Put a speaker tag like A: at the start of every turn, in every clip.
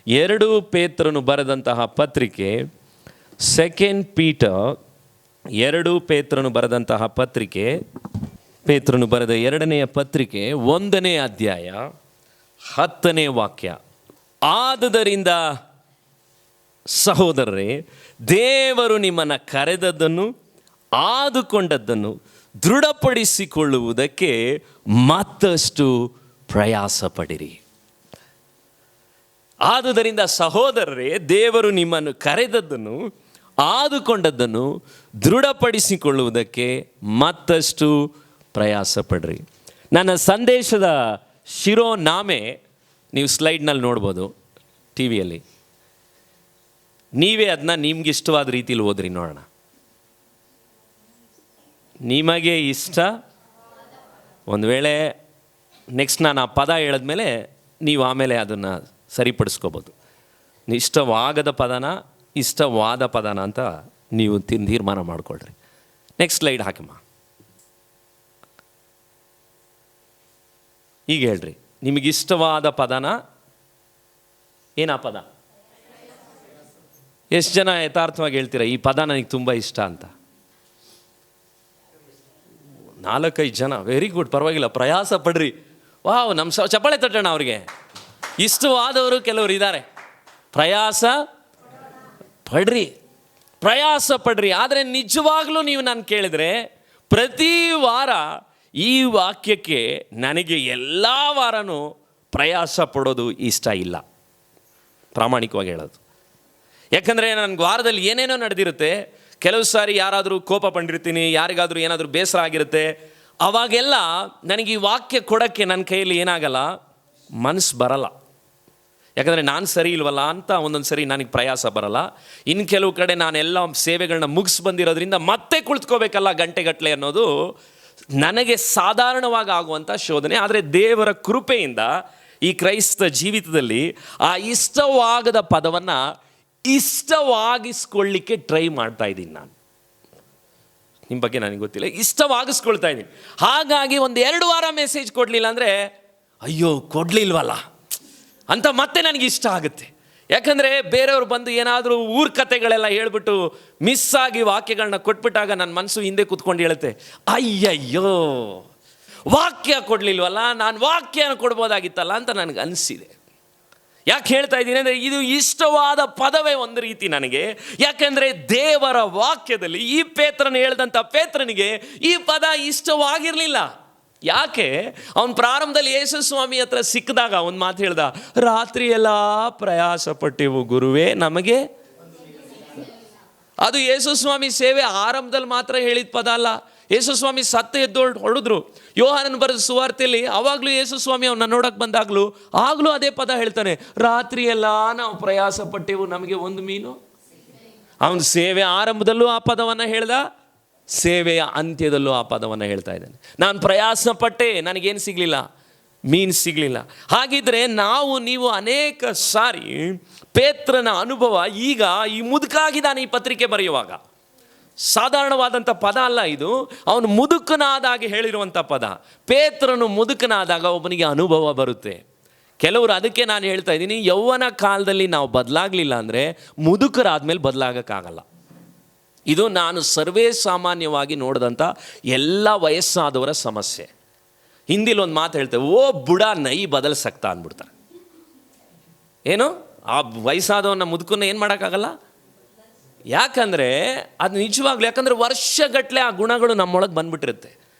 A: 2 ಪೇತ್ರನು ಬರೆದಂತಹ ಪತ್ರಿಕೆ, 2 ಪೀಟರ್, 2 ಪೇತ್ರನು ಬರೆದಂತಹ ಪತ್ರಿಕೆ, ಪೇತ್ರನು ಬರೆದ 2ನೆಯ ಪತ್ರಿಕೆ 1ನೇ ಅಧ್ಯಾಯ 10ನೇ ವಾಕ್ಯ. ಆದುದರಿಂದ ಸಹೋದರರೇ, ದೇವರು ನಿಮ್ಮನ್ನು ಕರೆದದ್ದನ್ನು ಆದುಕೊಂಡದ್ದನ್ನು ದೃಢಪಡಿಸಿಕೊಳ್ಳುವುದಕ್ಕೆ ಮತ್ತಷ್ಟು ಪ್ರಯಾಸ ಪಡಿರಿ. ಆದುದರಿಂದ ಸಹೋದರರೇ, ದೇವರು ನಿಮ್ಮನ್ನು ಕರೆದದ್ದನ್ನು ಆದುಕೊಂಡದ್ದನ್ನು ದೃಢಪಡಿಸಿಕೊಳ್ಳುವುದಕ್ಕೆ ಮತ್ತಷ್ಟು ಪ್ರಯಾಸ ಪಡ್ರಿ. ನನ್ನ ಸಂದೇಶದ ಶಿರೋನಾಮೆ ನೀವು ಸ್ಲೈಡ್ನಲ್ಲಿ ನೋಡ್ಬೋದು, ಟಿ ವಿಯಲ್ಲಿ. ನೀವೇ ಅದನ್ನ ನಿಮ್ಗೆ ಇಷ್ಟವಾದ ರೀತಿಯಲ್ಲಿ ಓದ್ರಿ, ನೋಡೋಣ. ನಿಮಗೆ ಇಷ್ಟ, ಒಂದು ವೇಳೆ ನೆಕ್ಸ್ಟ್ ನಾನು ಆ ಪದ ಹೇಳಿದ್ಮೇಲೆ ನೀವು ಆಮೇಲೆ ಅದನ್ನು ಸರಿಪಡಿಸ್ಕೋಬೋದು. ಇಷ್ಟವಾಗದ ಪದನ ಇಷ್ಟವಾದ ಪದನ ಅಂತ ನೀವು ತೀರ್ಮಾನ ಮಾಡಿಕೊಳ್ರಿ. Next slide ಹಾಕಿಮ್ಮ. ಈಗ ಹೇಳ್ರಿ, ನಿಮಗಿಷ್ಟವಾದ ಪದನ ಏನಾ ಪದ? ಎಷ್ಟು ಜನ ಯಥಾರ್ಥವಾಗಿ ಹೇಳ್ತೀರಾ ಈ ಪದ ನನಗೆ ತುಂಬ ಇಷ್ಟ ಅಂತ? 4-5 ಜನ. ವೆರಿ ಗುಡ್, ಪರವಾಗಿಲ್ಲ, ಪ್ರಯಾಸ ಪಡ್ರಿ. ವಾವ್, ನಮ್ಮ ಚಪ್ಪಾಳೆ ತಟ್ಟೋಣ ಅವ್ರಿಗೆ. ಇಷ್ಟವಾದವರು ಕೆಲವರು ಇದ್ದಾರೆ. ಪ್ರಯಾಸ ಪಡ್ರಿ, ಪ್ರಯಾಸ ಪಡ್ರಿ. ಆದರೆ ನಿಜವಾಗ್ಲೂ ನೀವು ನಾನು ಕೇಳಿದರೆ, ಪ್ರತಿ ವಾರ ಈ ವಾಕ್ಯಕ್ಕೆ ನನಗೆ ಎಲ್ಲ ವಾರನೂ ಪ್ರಯಾಸ ಪಡೋದು ಇಷ್ಟ ಇಲ್ಲ, ಪ್ರಾಮಾಣಿಕವಾಗಿ ಹೇಳೋದು. ಯಾಕಂದರೆ ನನಗೆ ವಾರದಲ್ಲಿ ಏನೇನೋ ನಡೆದಿರುತ್ತೆ. ಕೆಲವು ಸಾರಿ ಯಾರಾದರೂ ಕೋಪ ಪಂಡಿರ್ತೀನಿ, ಯಾರಿಗಾದರೂ ಏನಾದರೂ ಬೇಸರ ಆಗಿರುತ್ತೆ. ಅವಾಗೆಲ್ಲ ನನಗೆ ಈ ವಾಕ್ಯ ಕೊಡೋಕ್ಕೆ ನನ್ನ ಕೈಯಲ್ಲಿ ಏನಾಗಲ್ಲ, ಮನಸ್ಸು ಬರಲ್ಲ. ಯಾಕಂದರೆ ನಾನು ಸರಿ ಇಲ್ವಲ್ಲ ಅಂತ ಒಂದೊಂದು ಸರಿ ನನಗೆ ಪ್ರಯಾಸ ಬರಲ್ಲ. ಇನ್ನು ಕೆಲವು ಕಡೆ ನಾನೆಲ್ಲ ಸೇವೆಗಳನ್ನ ಮುಗಿಸಿ ಬಂದಿರೋದ್ರಿಂದ ಮತ್ತೆ ಕುಳಿತುಕೋಬೇಕಲ್ಲ ಗಂಟೆಗಟ್ಟಲೆ ಅನ್ನೋದು ನನಗೆ ಸಾಧಾರಣವಾಗಿ ಆಗುವಂಥ ಶೋಧನೆ. ಆದರೆ ದೇವರ ಕೃಪೆಯಿಂದ ಈ ಕ್ರೈಸ್ತ ಜೀವಿತದಲ್ಲಿ ಆ ಇಷ್ಟವಾಗದ ಪದವನ್ನು ಇಷ್ಟವಾಗಿಸ್ಕೊಳ್ಳಿಕ್ಕೆ ಟ್ರೈ ಮಾಡ್ತಾ ಇದ್ದೀನಿ. ನಾನು ನಿಮ್ಮ ಬಗ್ಗೆ ನನಗೆ ಗೊತ್ತಿಲ್ಲ, ಇಷ್ಟವಾಗಿಸ್ಕೊಳ್ತಾ ಇದ್ದೀನಿ. ಹಾಗಾಗಿ 1-2 ವಾರ ಮೆಸೇಜ್ ಕೊಡಲಿಲ್ಲ ಅಂದರೆ ಅಯ್ಯೋ ಕೊಡಲಿಲ್ವಲ್ಲ ಅಂತ ಮತ್ತೆ ನನಗೆ ಇಷ್ಟ ಆಗುತ್ತೆ. ಯಾಕಂದರೆ ಬೇರೆಯವರು ಬಂದು ಏನಾದರೂ ಊರ ಕತೆಗಳೆಲ್ಲ ಹೇಳ್ಬಿಟ್ಟು ಮಿಸ್ ಆಗಿ ವಾಕ್ಯಗಳನ್ನ ಕೊಟ್ಬಿಟ್ಟಾಗ ನನ್ನ ಮನಸ್ಸು ಹಿಂದೆ ಕೂತ್ಕೊಂಡು ಹೇಳುತ್ತೆ, ಅಯ್ಯಯ್ಯೋ ವಾಕ್ಯ ಕೊಡಲಿಲ್ವಲ್ಲ, ನಾನು ವಾಕ್ಯನ ಕೊಡ್ಬೋದಾಗಿತ್ತಲ್ಲ ಅಂತ ನನಗೆ ಅನಿಸಿದೆ. ಯಾಕೆ ಹೇಳ್ತಾ ಇದ್ದೀನಿ ಅಂದರೆ, ಇದು ಇಷ್ಟವಾದ ಪದವೇ ಒಂದು ರೀತಿ ನನಗೆ. ಯಾಕೆಂದರೆ ದೇವರ ವಾಕ್ಯದಲ್ಲಿ ಈ ಪೇತ್ರನ ಹೇಳ್ದಂಥ ಪೇತ್ರನಿಗೆ ಈ ಪದ ಇಷ್ಟವಾಗಿರಲಿಲ್ಲ. ಯಾಕೆ? ಅವನು ಪ್ರಾರಂಭದಲ್ಲಿ ಯೇಸು ಸ್ವಾಮಿ ಹತ್ರ ಸಿಕ್ಕಿದಾಗ ಒಂದು ಮಾತು ಹೇಳ್ದ, ರಾತ್ರಿ ಎಲ್ಲ ಪ್ರಯಾಸ ಪಟ್ಟೆವು ಗುರುವೇ, ನಮಗೆ. ಅದು ಯೇಸು ಸ್ವಾಮಿ ಸೇವೆ ಆರಂಭದಲ್ಲಿ ಮಾತ್ರ ಹೇಳಿದ ಪದ ಅಲ್ಲ. ಯೇಸು ಸ್ವಾಮಿ ಸತ್ತು ಎದ್ದು ಹೊಡೆದ್ರು. ಯೋಹಾನನ ಬರೆದ ಸುವಾರ್ತೆಯಲ್ಲಿ ಆವಾಗಲೂ ಯೇಸು ಸ್ವಾಮಿ ಅವನ್ನ ನೋಡಕ್ಕೆ ಬಂದಾಗಲೂ ಆಗಲೂ ಅದೇ ಪದ ಹೇಳ್ತಾನೆ, ರಾತ್ರಿ ಎಲ್ಲ ನಾವು ಪ್ರಯಾಸ ಪಟ್ಟೆವು, ನಮಗೆ ಒಂದು ಮೀನು. ಅವನ ಸೇವೆ ಆರಂಭದಲ್ಲೂ ಆ ಪದವನ್ನು ಹೇಳ್ದ, ಸೇವೆಯ ಅಂತ್ಯದಲ್ಲೂ ಆ ಪದವನ್ನು ಹೇಳ್ತಾ ಇದ್ದಾನೆ. ನಾನು ಪ್ರಯಾಸ ಪಟ್ಟೆ, ನನಗೇನು ಸಿಗಲಿಲ್ಲ, ಮೀನು ಸಿಗಲಿಲ್ಲ. ಹಾಗಿದ್ರೆ ನೀವು ಅನೇಕ ಸಾರಿ ಪೇತ್ರನ ಅನುಭವ ಈಗ ಈ ಮುದುಕಾಗಿದ್ದಾನೆ ಈ ಪತ್ರಿಕೆ ಬರೆಯುವಾಗ. ಸಾಧಾರಣವಾದಂಥ ಪದ ಅಲ್ಲ ಇದು, ಅವನು ಮುದುಕನಾದಾಗೆ ಹೇಳಿರುವಂಥ ಪದ. ಪೇತ್ರನು ಮುದುಕನಾದಾಗ ಒಬ್ಬನಿಗೆ ಅನುಭವ ಬರುತ್ತೆ. ಕೆಲವರು, ಅದಕ್ಕೆ ನಾನು ಹೇಳ್ತಾ ಇದ್ದೀನಿ, ಯೌವನ ಕಾಲದಲ್ಲಿ ನಾವು ಬದಲಾಗಲಿಲ್ಲ ಅಂದರೆ ಮುದುಕರಾದ್ಮೇಲೆ ಬದಲಾಗಕ್ಕಾಗಲ್ಲ. ಇದು ನಾನು ಸರ್ವೇ ಸಾಮಾನ್ಯವಾಗಿ ನೋಡಿದಂಥ ಎಲ್ಲ ವಯಸ್ಸಾದವರ ಸಮಸ್ಯೆ. ಹಿಂದಿಲಿ ಒಂದು ಮಾತು ಹೇಳ್ತೇವೆ, ಓ ಬುಡ ನೈ ಬದಲ್ ಸಕ್ತಾ ಅಂದ್ಬಿಡ್ತಾರೆ. ಏನು ಆ ವಯಸ್ಸಾದವನ್ನ ಮುದುಕನ್ನ ಏನು ಮಾಡೋಕ್ಕಾಗಲ್ಲ. ಯಾಕಂದರೆ ಅದು ನಿಜವಾಗ್ಲೂ, ಯಾಕಂದರೆ ವರ್ಷಗಟ್ಟಲೆ ಆ ಗುಣಗಳು ನಮ್ಮೊಳಗೆ ಬಂದ್ಬಿಟ್ಟಿರುತ್ತೆ.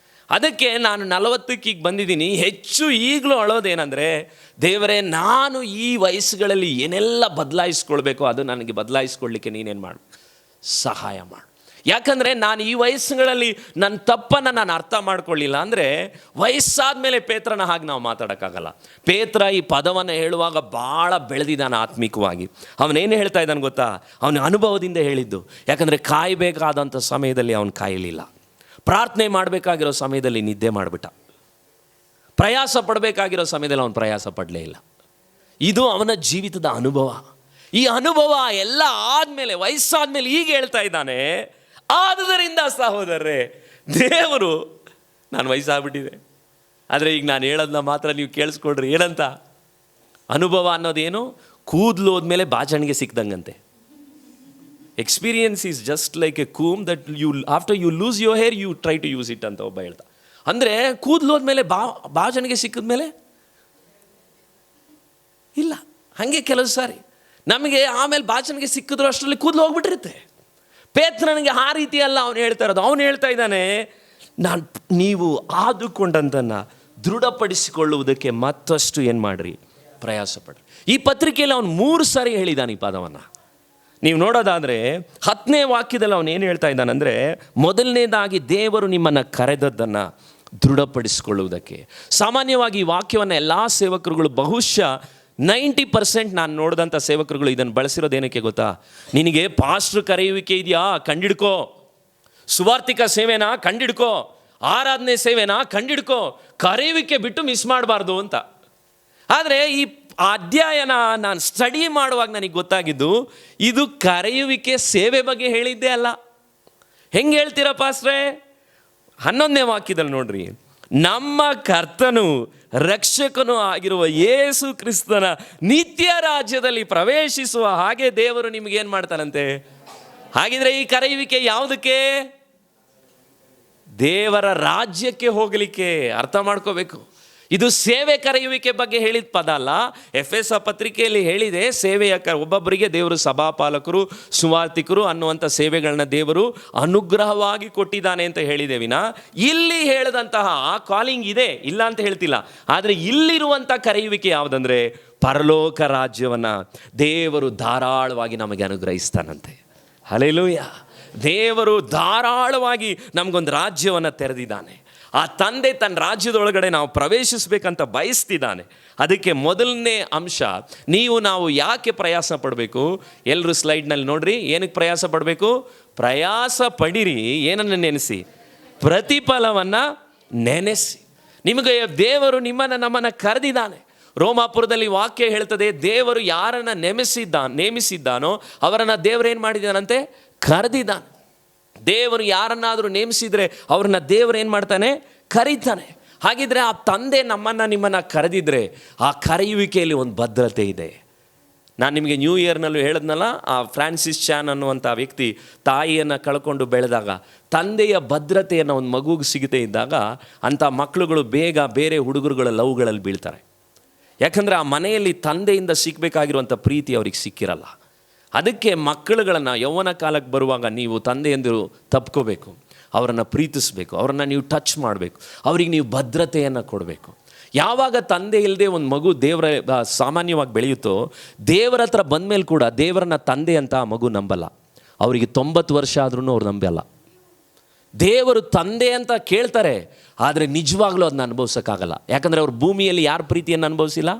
A: ಅದಕ್ಕೆ ನಾನು 40ಕ್ಕೆ ಈಗ ಬಂದಿದ್ದೀನಿ. ಹೆಚ್ಚು ಈಗಲೂ ಅಳೋದೇನೆಂದರೆ, ದೇವರೇ ನಾನು ಈ ವಯಸ್ಸುಗಳಲ್ಲಿ ಏನೆಲ್ಲ ಬದಲಾಯಿಸ್ಕೊಳ್ಬೇಕೋ ಅದು ನನಗೆ ಬದಲಾಯಿಸ್ಕೊಳ್ಳಿಕ್ಕೆ ನೀನೇನು ಮಾಡು, ಸಹಾಯ ಮಾಡು. ಯಾಕಂದರೆ ನಾನು ಈ ವಯಸ್ಸುಗಳಲ್ಲಿ ನನ್ನ ತಪ್ಪನ್ನು ನಾನು ಅರ್ಥ ಮಾಡ್ಕೊಳ್ಳಿಲ್ಲ ಅಂದರೆ ವಯಸ್ಸಾದ ಮೇಲೆ ಪೇತ್ರನ ಹಾಗೆ ನಾವು ಮಾತಾಡೋಕ್ಕಾಗಲ್ಲ. ಪೇತ್ರ ಈ ಪದವನ್ನು ಹೇಳುವಾಗ ಭಾಳ ಬೆಳೆದಿದ್ದಾನೆ ಆತ್ಮಿಕವಾಗಿ. ಅವನೇನು ಹೇಳ್ತಾ ಇದ್ದಾನೆ ಗೊತ್ತಾ? ಅವನ ಅನುಭವದಿಂದ ಹೇಳಿದ್ದು. ಯಾಕಂದರೆ ಕಾಯಬೇಕಾದಂಥ ಸಮಯದಲ್ಲಿ ಅವನು ಕಾಯಲಿಲ್ಲ, ಪ್ರಾರ್ಥನೆ ಮಾಡಬೇಕಾಗಿರೋ ಸಮಯದಲ್ಲಿ ನಿದ್ದೆ ಮಾಡಿಬಿಟ್ಟ, ಪ್ರಯಾಸ ಪಡಬೇಕಾಗಿರೋ ಸಮಯದಲ್ಲಿ ಅವನು ಪ್ರಯಾಸ ಪಡಲೇ ಇಲ್ಲ. ಇದು ಅವನ ಜೀವಿತದ ಅನುಭವ. ಈ ಅನುಭವ ಎಲ್ಲ ಆದಮೇಲೆ, ವಯಸ್ಸಾದ್ಮೇಲೆ ಈಗ ಹೇಳ್ತಾ ಇದ್ದಾನೆ, ಆದುದರಿಂದ ಸಹೋದರರೇ, ದೇವರು, ನಾನು ವಯಸ್ಸಾಗ್ಬಿಟ್ಟಿದೆ ಆದರೆ ಈಗ ನಾನು ಹೇಳೋದನ್ನ ಮಾತ್ರ ನೀವು ಕೇಳಿಸ್ಕೊಳ್ರಿ. ಏನಂತ? ಅನುಭವ ಅನ್ನೋದೇನು? ಕೂದಲು ಹೋದ್ಮೇಲೆ ಬಾಚಣಿಗೆ ಸಿಕ್ದಂಗಂತೆ. Experience is just like a comb that you after you lose your hair you try to use it ಅಂತ ಒಬ್ಬ ಹೇಳ್ತಾ. ಅಂದರೆ ಕೂದಲು ಹೋದ್ಮೇಲೆ ಬಾಚಣಿಗೆ ಸಿಕ್ಕಿದ್ಮೇಲೆ ಇಲ್ಲ. ಹಾಗೆ ಕೆಲವು ಸಾರಿ ನಮಗೆ ಆಮೇಲೆ ಬಾಚಣಿಗೆ ಸಿಕ್ಕಿದ್ರು ಅಷ್ಟರಲ್ಲಿ ಕೂದಲು ಹೋಗ್ಬಿಟ್ಟಿರುತ್ತೆ. ಪೇತ್ರನಿಗೆ ಆ ರೀತಿ ಅಲ್ಲ ಅವನು ಹೇಳ್ತಾ ಇರೋದು. ಅವನು ಹೇಳ್ತಾ ಇದ್ದಾನೆ, ನೀವು ಆದುಕೊಂಡಂತನ್ನು ದೃಢಪಡಿಸಿಕೊಳ್ಳುವುದಕ್ಕೆ ಮತ್ತಷ್ಟು ಏನು ಮಾಡಿರಿ, ಪ್ರಯಾಸ ಪಡ್ರಿ. ಈ ಪತ್ರಿಕೆಯಲ್ಲಿ ಅವನು 3 ಸಾರಿ ಹೇಳಿದ್ದಾನೆ ಈ ಪದವನ್ನು. ನೀವು ನೋಡೋದಾದರೆ 10ನೇ ವಾಕ್ಯದಲ್ಲಿ ಅವನು ಏನು ಹೇಳ್ತಾ ಇದ್ದಾನಂದರೆ, ಮೊದಲನೇದಾಗಿ ದೇವರು ನಿಮ್ಮನ್ನು ಕರೆದದ್ದನ್ನು ದೃಢಪಡಿಸಿಕೊಳ್ಳುವುದಕ್ಕೆ. ಸಾಮಾನ್ಯವಾಗಿ ಈ ವಾಕ್ಯವನ್ನು ಎಲ್ಲ ಸೇವಕರುಗಳು ಬಹುಶಃ 90% ನಾನು ನೋಡಿದಂಥ ಸೇವಕರುಗಳು ಇದನ್ನು ಬಳಸಿರೋದೇನಕ್ಕೆ ಗೊತ್ತಾ? ನಿನಗೆ ಪಾಸ್ಟ್ರು ಕರೆಯುವಿಕೆ ಇದೆಯಾ, ಕಂಡಿಡ್ಕೋ. ಸುವಾರ್ತಿಕ ಸೇವೆನಾ ಕಂಡಿಡ್ಕೋ. ಆರಾಧನೆ ಸೇವೆನಾ ಕಂಡಿಡ್ಕೋ. ಕರೆಯುವಿಕೆ ಬಿಟ್ಟು ಮಿಸ್ ಮಾಡಬಾರ್ದು ಅಂತ. ಆದರೆ ಈ ಅಧ್ಯಾಯನ ನಾನು ಸ್ಟಡಿ ಮಾಡುವಾಗ ನನಗೆ ಗೊತ್ತಾಗಿದ್ದು, ಇದು ಕರೆಯುವಿಕೆ ಸೇವೆ ಬಗ್ಗೆ ಹೇಳಿದ್ದೇ ಅಲ್ಲ. ಹೆಂಗೆ ಹೇಳ್ತೀರಾ ಪಾಸ್ಟ್ರೇ? 11ನೇ ವಾಕ್ಯದಲ್ಲಿ ನೋಡ್ರಿ, ನಮ್ಮ ಕರ್ತನು ರಕ್ಷಕನೂ ಆಗಿರುವ ಯೇಸು ಕ್ರಿಸ್ತನ ನಿತ್ಯ ರಾಜ್ಯದಲ್ಲಿ ಪ್ರವೇಶಿಸುವ ಹಾಗೆ ದೇವರು ನಿಮಗೇನು ಮಾಡ್ತಾನಂತೆ. ಹಾಗಿದ್ರೆ ಈ ಕರೆಯುವಿಕೆ ಯಾವುದಕ್ಕೆ? ದೇವರ ರಾಜ್ಯಕ್ಕೆ ಹೋಗಲಿಕ್ಕೆ. ಅರ್ಥ ಮಾಡ್ಕೋಬೇಕು. ಇದು ಸೇವೆ ಕರೆಯುವಿಕೆ ಬಗ್ಗೆ ಹೇಳಿದ ಪದ ಅಲ್ಲ. ಎಫೆಸ ಪತ್ರಿಕೆಯಲ್ಲಿ ಹೇಳಿದೆ, ಸೇವೆಯ ಒಬ್ಬೊಬ್ಬರಿಗೆ ದೇವರು ಸಭಾಪಾಲಕರು, ಸುವಾರ್ತಿಕರು ಅನ್ನುವಂಥ ಸೇವೆಗಳನ್ನ ದೇವರು ಅನುಗ್ರಹವಾಗಿ ಕೊಟ್ಟಿದ್ದಾನೆ ಅಂತ ಹೇಳಿದೆ ವಿನ, ಇಲ್ಲಿ ಹೇಳಿದಂತಹ ಕಾಲಿಂಗ್ ಇದೆ, ಇಲ್ಲ ಅಂತ ಹೇಳ್ತಿಲ್ಲ. ಆದರೆ ಇಲ್ಲಿರುವಂಥ ಕರೆಯುವಿಕೆ ಯಾವುದಂದರೆ, ಪರಲೋಕ ರಾಜ್ಯವನ್ನು ದೇವರು ಧಾರಾಳವಾಗಿ ನಮಗೆ ಅನುಗ್ರಹಿಸ್ತಾನಂತೆ. ಹಲ್ಲೆಲೂಯ. ದೇವರು ಧಾರಾಳವಾಗಿ ನಮಗೊಂದು ರಾಜ್ಯವನ್ನು ತೆರೆದಿದ್ದಾನೆ. ಆ ತಂದೆ ತನ್ನ ರಾಜ್ಯದೊಳಗಡೆ ನಾವು ಪ್ರವೇಶಿಸಬೇಕಂತ ಬಯಸ್ತಿದ್ದಾನೆ. ಅದಕ್ಕೆ ಮೊದಲನೇ ಅಂಶ, ನಾವು ಯಾಕೆ ಪ್ರಯಾಸ ಪಡಬೇಕು? ಎಲ್ಲರೂ ಸ್ಲೈಡ್ನಲ್ಲಿ ನೋಡ್ರಿ, ಏನಕ್ಕೆ ಪ್ರಯಾಸ ಪಡಬೇಕು? ಪ್ರಯಾಸ ಪಡಿರಿ. ಏನನ್ನು ನೆನೆಸಿ? ಪ್ರತಿಫಲವನ್ನು ನೆನೆಸಿ. ನಿಮಗೆ ದೇವರು ನಮ್ಮನ್ನು ಕರೆದಿದ್ದಾನೆ. ರೋಮಾಪುರದಲ್ಲಿ ವಾಕ್ಯ ಹೇಳ್ತದೆ, ದೇವರು ಯಾರನ್ನು ನೇಮಿಸಿದ್ದಾನೋ ಅವರನ್ನು ದೇವರು ಏನು ಮಾಡಿದ್ದಾನಂತೆ? ಕರೆದಿದ್ದಾನೆ. ದೇವರು ಯಾರನ್ನಾದರೂ ನೇಮಿಸಿದರೆ ಅವ್ರನ್ನ ದೇವರು ಏನು ಮಾಡ್ತಾನೆ? ಕರೀತಾನೆ. ಹಾಗಿದ್ರೆ ಆ ತಂದೆ ನಿಮ್ಮನ್ನು ಕರೆದಿದ್ರೆ ಆ ಕರೆಯುವಿಕೆಯಲ್ಲಿ ಒಂದು ಭದ್ರತೆ ಇದೆ. ನಾನು ನಿಮಗೆ ನ್ಯೂ ಇಯರ್ನಲ್ಲೂ ಹೇಳಿದ್ನಲ್ಲ, ಆ ಫ್ರಾನ್ಸಿಸ್ ಚಾನ್ ಅನ್ನುವಂಥ ವ್ಯಕ್ತಿ ತಾಯಿಯನ್ನು ಕಳ್ಕೊಂಡು ಬೆಳೆದಾಗ ತಂದೆಯ ಭದ್ರತೆಯನ್ನು ಒಂದು ಮಗುಗೆ ಸಿಗದೇ ಇದ್ದಾಗ ಅಂಥ ಮಕ್ಕಳುಗಳು ಬೇಗ ಬೇರೆ ಹುಡುಗರುಗಳ ಲವ್ಗಳಲ್ಲಿ ಬೀಳ್ತಾರೆ. ಯಾಕಂದರೆ ಆ ಮನೆಯಲ್ಲಿ ತಂದೆಯಿಂದ ಸಿಕ್ಕಬೇಕಾಗಿರುವಂಥ ಪ್ರೀತಿ ಅವ್ರಿಗೆ ಸಿಕ್ಕಿರಲ್ಲ. ಅದಕ್ಕೆ ಮಕ್ಕಳುಗಳನ್ನು ಯೌವನ ಕಾಲಕ್ಕೆ ಬರುವಾಗ ನೀವು ತಂದೆಯಂದಿರು ತಪ್ಕೋಬೇಕು, ಅವರನ್ನು ಪ್ರೀತಿಸಬೇಕು, ಅವರನ್ನು ನೀವು ಟಚ್ ಮಾಡಬೇಕು, ಅವ್ರಿಗೆ ನೀವು ಭದ್ರತೆಯನ್ನು ಕೊಡಬೇಕು. ಯಾವಾಗ ತಂದೆ ಇಲ್ಲದೆ ಒಂದು ಮಗು ದೇವರ ಸಾಮಾನ್ಯವಾಗಿ ಬೆಳೆಯುತ್ತೋ, ದೇವರ ಹತ್ರ ಬಂದಮೇಲೆ ಕೂಡ ದೇವರನ್ನ ತಂದೆ ಅಂತ ಆ ಮಗು ನಂಬಲ್ಲ. ಅವರಿಗೆ 90 ವರ್ಷ ಆದ್ರೂ ಅವ್ರು ನಂಬಲ್ಲ. ದೇವರು ತಂದೆ ಅಂತ ಕೇಳ್ತಾರೆ, ಆದರೆ ನಿಜವಾಗ್ಲೂ ಅದನ್ನ ಅನುಭವಿಸೋಕ್ಕಾಗಲ್ಲ. ಯಾಕಂದರೆ ಅವ್ರು ಭೂಮಿಯಲ್ಲಿ ಯಾರ ಪ್ರೀತಿಯನ್ನು ಅನುಭವಿಸಿಲ್ಲ.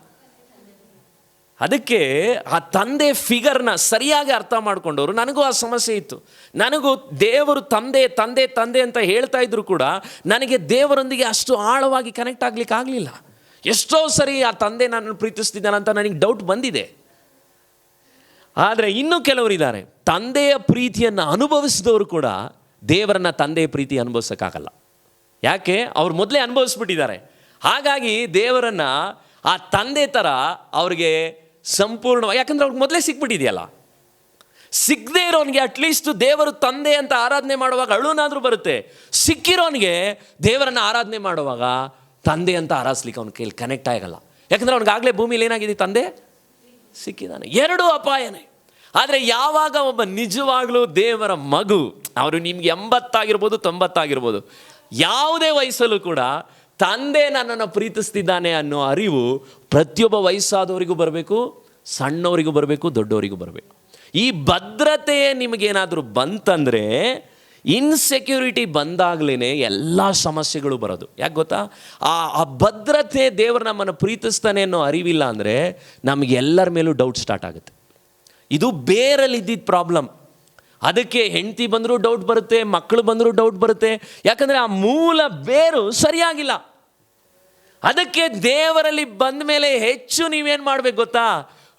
A: ಅದಕ್ಕೆ ಆ ತಂದೆ ಫಿಗರ್ನ ಸರಿಯಾಗಿ ಅರ್ಥ ಮಾಡ್ಕೊಂಡವರು, ನನಗೂ ಆ ಸಮಸ್ಯೆ ಇತ್ತು. ನನಗೂ ದೇವರು ತಂದೆ ತಂದೆ ತಂದೆ ಅಂತ ಹೇಳ್ತಾ ಇದ್ರು ಕೂಡ ನನಗೆ ದೇವರೊಂದಿಗೆ ಅಷ್ಟು ಆಳವಾಗಿ ಕನೆಕ್ಟ್ ಆಗ್ಲಿಕ್ಕೆ ಆಗಲಿಲ್ಲ. ಎಷ್ಟೋ ಸರಿ ಆ ತಂದೆ ನನ್ನನ್ನು ಪ್ರೀತಿಸ್ತಿದ್ದಾನೆ ಅಂತ ನನಗೆ ಡೌಟ್ ಬಂದಿದೆ. ಆದರೆ ಇನ್ನೂ ಕೆಲವರಿದ್ದಾರೆ, ತಂದೆಯ ಪ್ರೀತಿಯನ್ನು ಅನುಭವಿಸಿದವರು ಕೂಡ ದೇವರನ್ನ ತಂದೆಯ ಪ್ರೀತಿ ಅನುಭವಿಸೋಕ್ಕಾಗಲ್ಲ. ಯಾಕೆ? ಅವ್ರು ಮೊದಲೇ ಅನುಭವಿಸ್ಬಿಟ್ಟಿದ್ದಾರೆ. ಹಾಗಾಗಿ ದೇವರನ್ನು ಆ ತಂದೆ ಥರ ಅವ್ರಿಗೆ ಸಂಪೂರ್ಣವಾಗಿ, ಯಾಕಂದ್ರೆ ಅವ್ರಿಗೆ ಮೊದಲೇ ಸಿಕ್ಬಿಟ್ಟಿದೆಯಲ್ಲ. ಸಿಕ್ಕದೇ ಇರೋನಿಗೆ ಅಟ್ಲೀಸ್ಟ್ ದೇವರು ತಂದೆ ಅಂತ ಆರಾಧನೆ ಮಾಡುವಾಗ ಅಳುನಾದರೂ ಬರುತ್ತೆ. ಸಿಕ್ಕಿರೋನಿಗೆ ದೇವರನ್ನು ಆರಾಧನೆ ಮಾಡುವಾಗ ತಂದೆ ಅಂತ ಆರಾಧಿಸ್ಲಿಕ್ಕೆ ಅವನ ಕೈಯಲ್ಲಿ ಕನೆಕ್ಟ್ ಆಗಲ್ಲ. ಯಾಕಂದರೆ ಅವ್ನಿಗಾಗಲೇ ಭೂಮಿಲಿ ಏನಾಗಿದೆ? ತಂದೆ ಸಿಕ್ಕಿದ್ದಾನೆ. ಎರಡೂ ಅಪಾಯನೇ. ಆದರೆ ಯಾವಾಗ ಒಬ್ಬ ನಿಜವಾಗ್ಲೂ ದೇವರ ಮಗು, ಅವರು ನಿಮ್ಗೆ 80 ಆಗಿರ್ಬೋದು 90 ಆಗಿರ್ಬೋದು, ಯಾವುದೇ ವಯಸ್ಸಲ್ಲೂ ಕೂಡ ತಂದೆ ನನ್ನನ್ನು ಪ್ರೀತಿಸ್ತಿದ್ದಾನೆ ಅನ್ನೋ ಅರಿವು ಪ್ರತಿಯೊಬ್ಬ ವಯಸ್ಸಾದವರಿಗೂ ಬರಬೇಕು, ಸಣ್ಣವರಿಗೂ ಬರಬೇಕು, ದೊಡ್ಡವರಿಗೂ ಬರಬೇಕು. ಈ ಭದ್ರತೆ ನಿಮಗೇನಾದರೂ ಬಂತಂದರೆ, ಇನ್ಸೆಕ್ಯೂರಿಟಿ ಬಂದಾಗಲೇ ಎಲ್ಲ ಸಮಸ್ಯೆಗಳು ಬರೋದು. ಯಾಕೆ ಗೊತ್ತಾ? ಆ ಭದ್ರತೆ, ದೇವರು ನಮ್ಮನ್ನು ಪ್ರೀತಿಸ್ತಾನೆ ಅನ್ನೋ ಅರಿವಿಲ್ಲ ಅಂದರೆ ನಮಗೆಲ್ಲರ ಮೇಲೂ ಡೌಟ್ ಸ್ಟಾರ್ಟ್ ಆಗುತ್ತೆ. ಇದು ಬೇರಲ್ಲಿದ್ದಿದ್ದ ಪ್ರಾಬ್ಲಮ್. ಅದಕ್ಕೆ ಹೆಂಡತಿ ಬಂದರೂ ಡೌಟ್ ಬರುತ್ತೆ, ಮಕ್ಕಳು ಬಂದರೂ ಡೌಟ್ ಬರುತ್ತೆ. ಯಾಕಂದರೆ ಆ ಮೂಲ ಬೇರು ಸರಿಯಾಗಿಲ್ಲ. ಅದಕ್ಕೆ ದೇವರಲ್ಲಿ ಬಂದ ಮೇಲೆ ಹೆಚ್ಚು ನೀವೇನು ಮಾಡಬೇಕು ಗೊತ್ತಾ?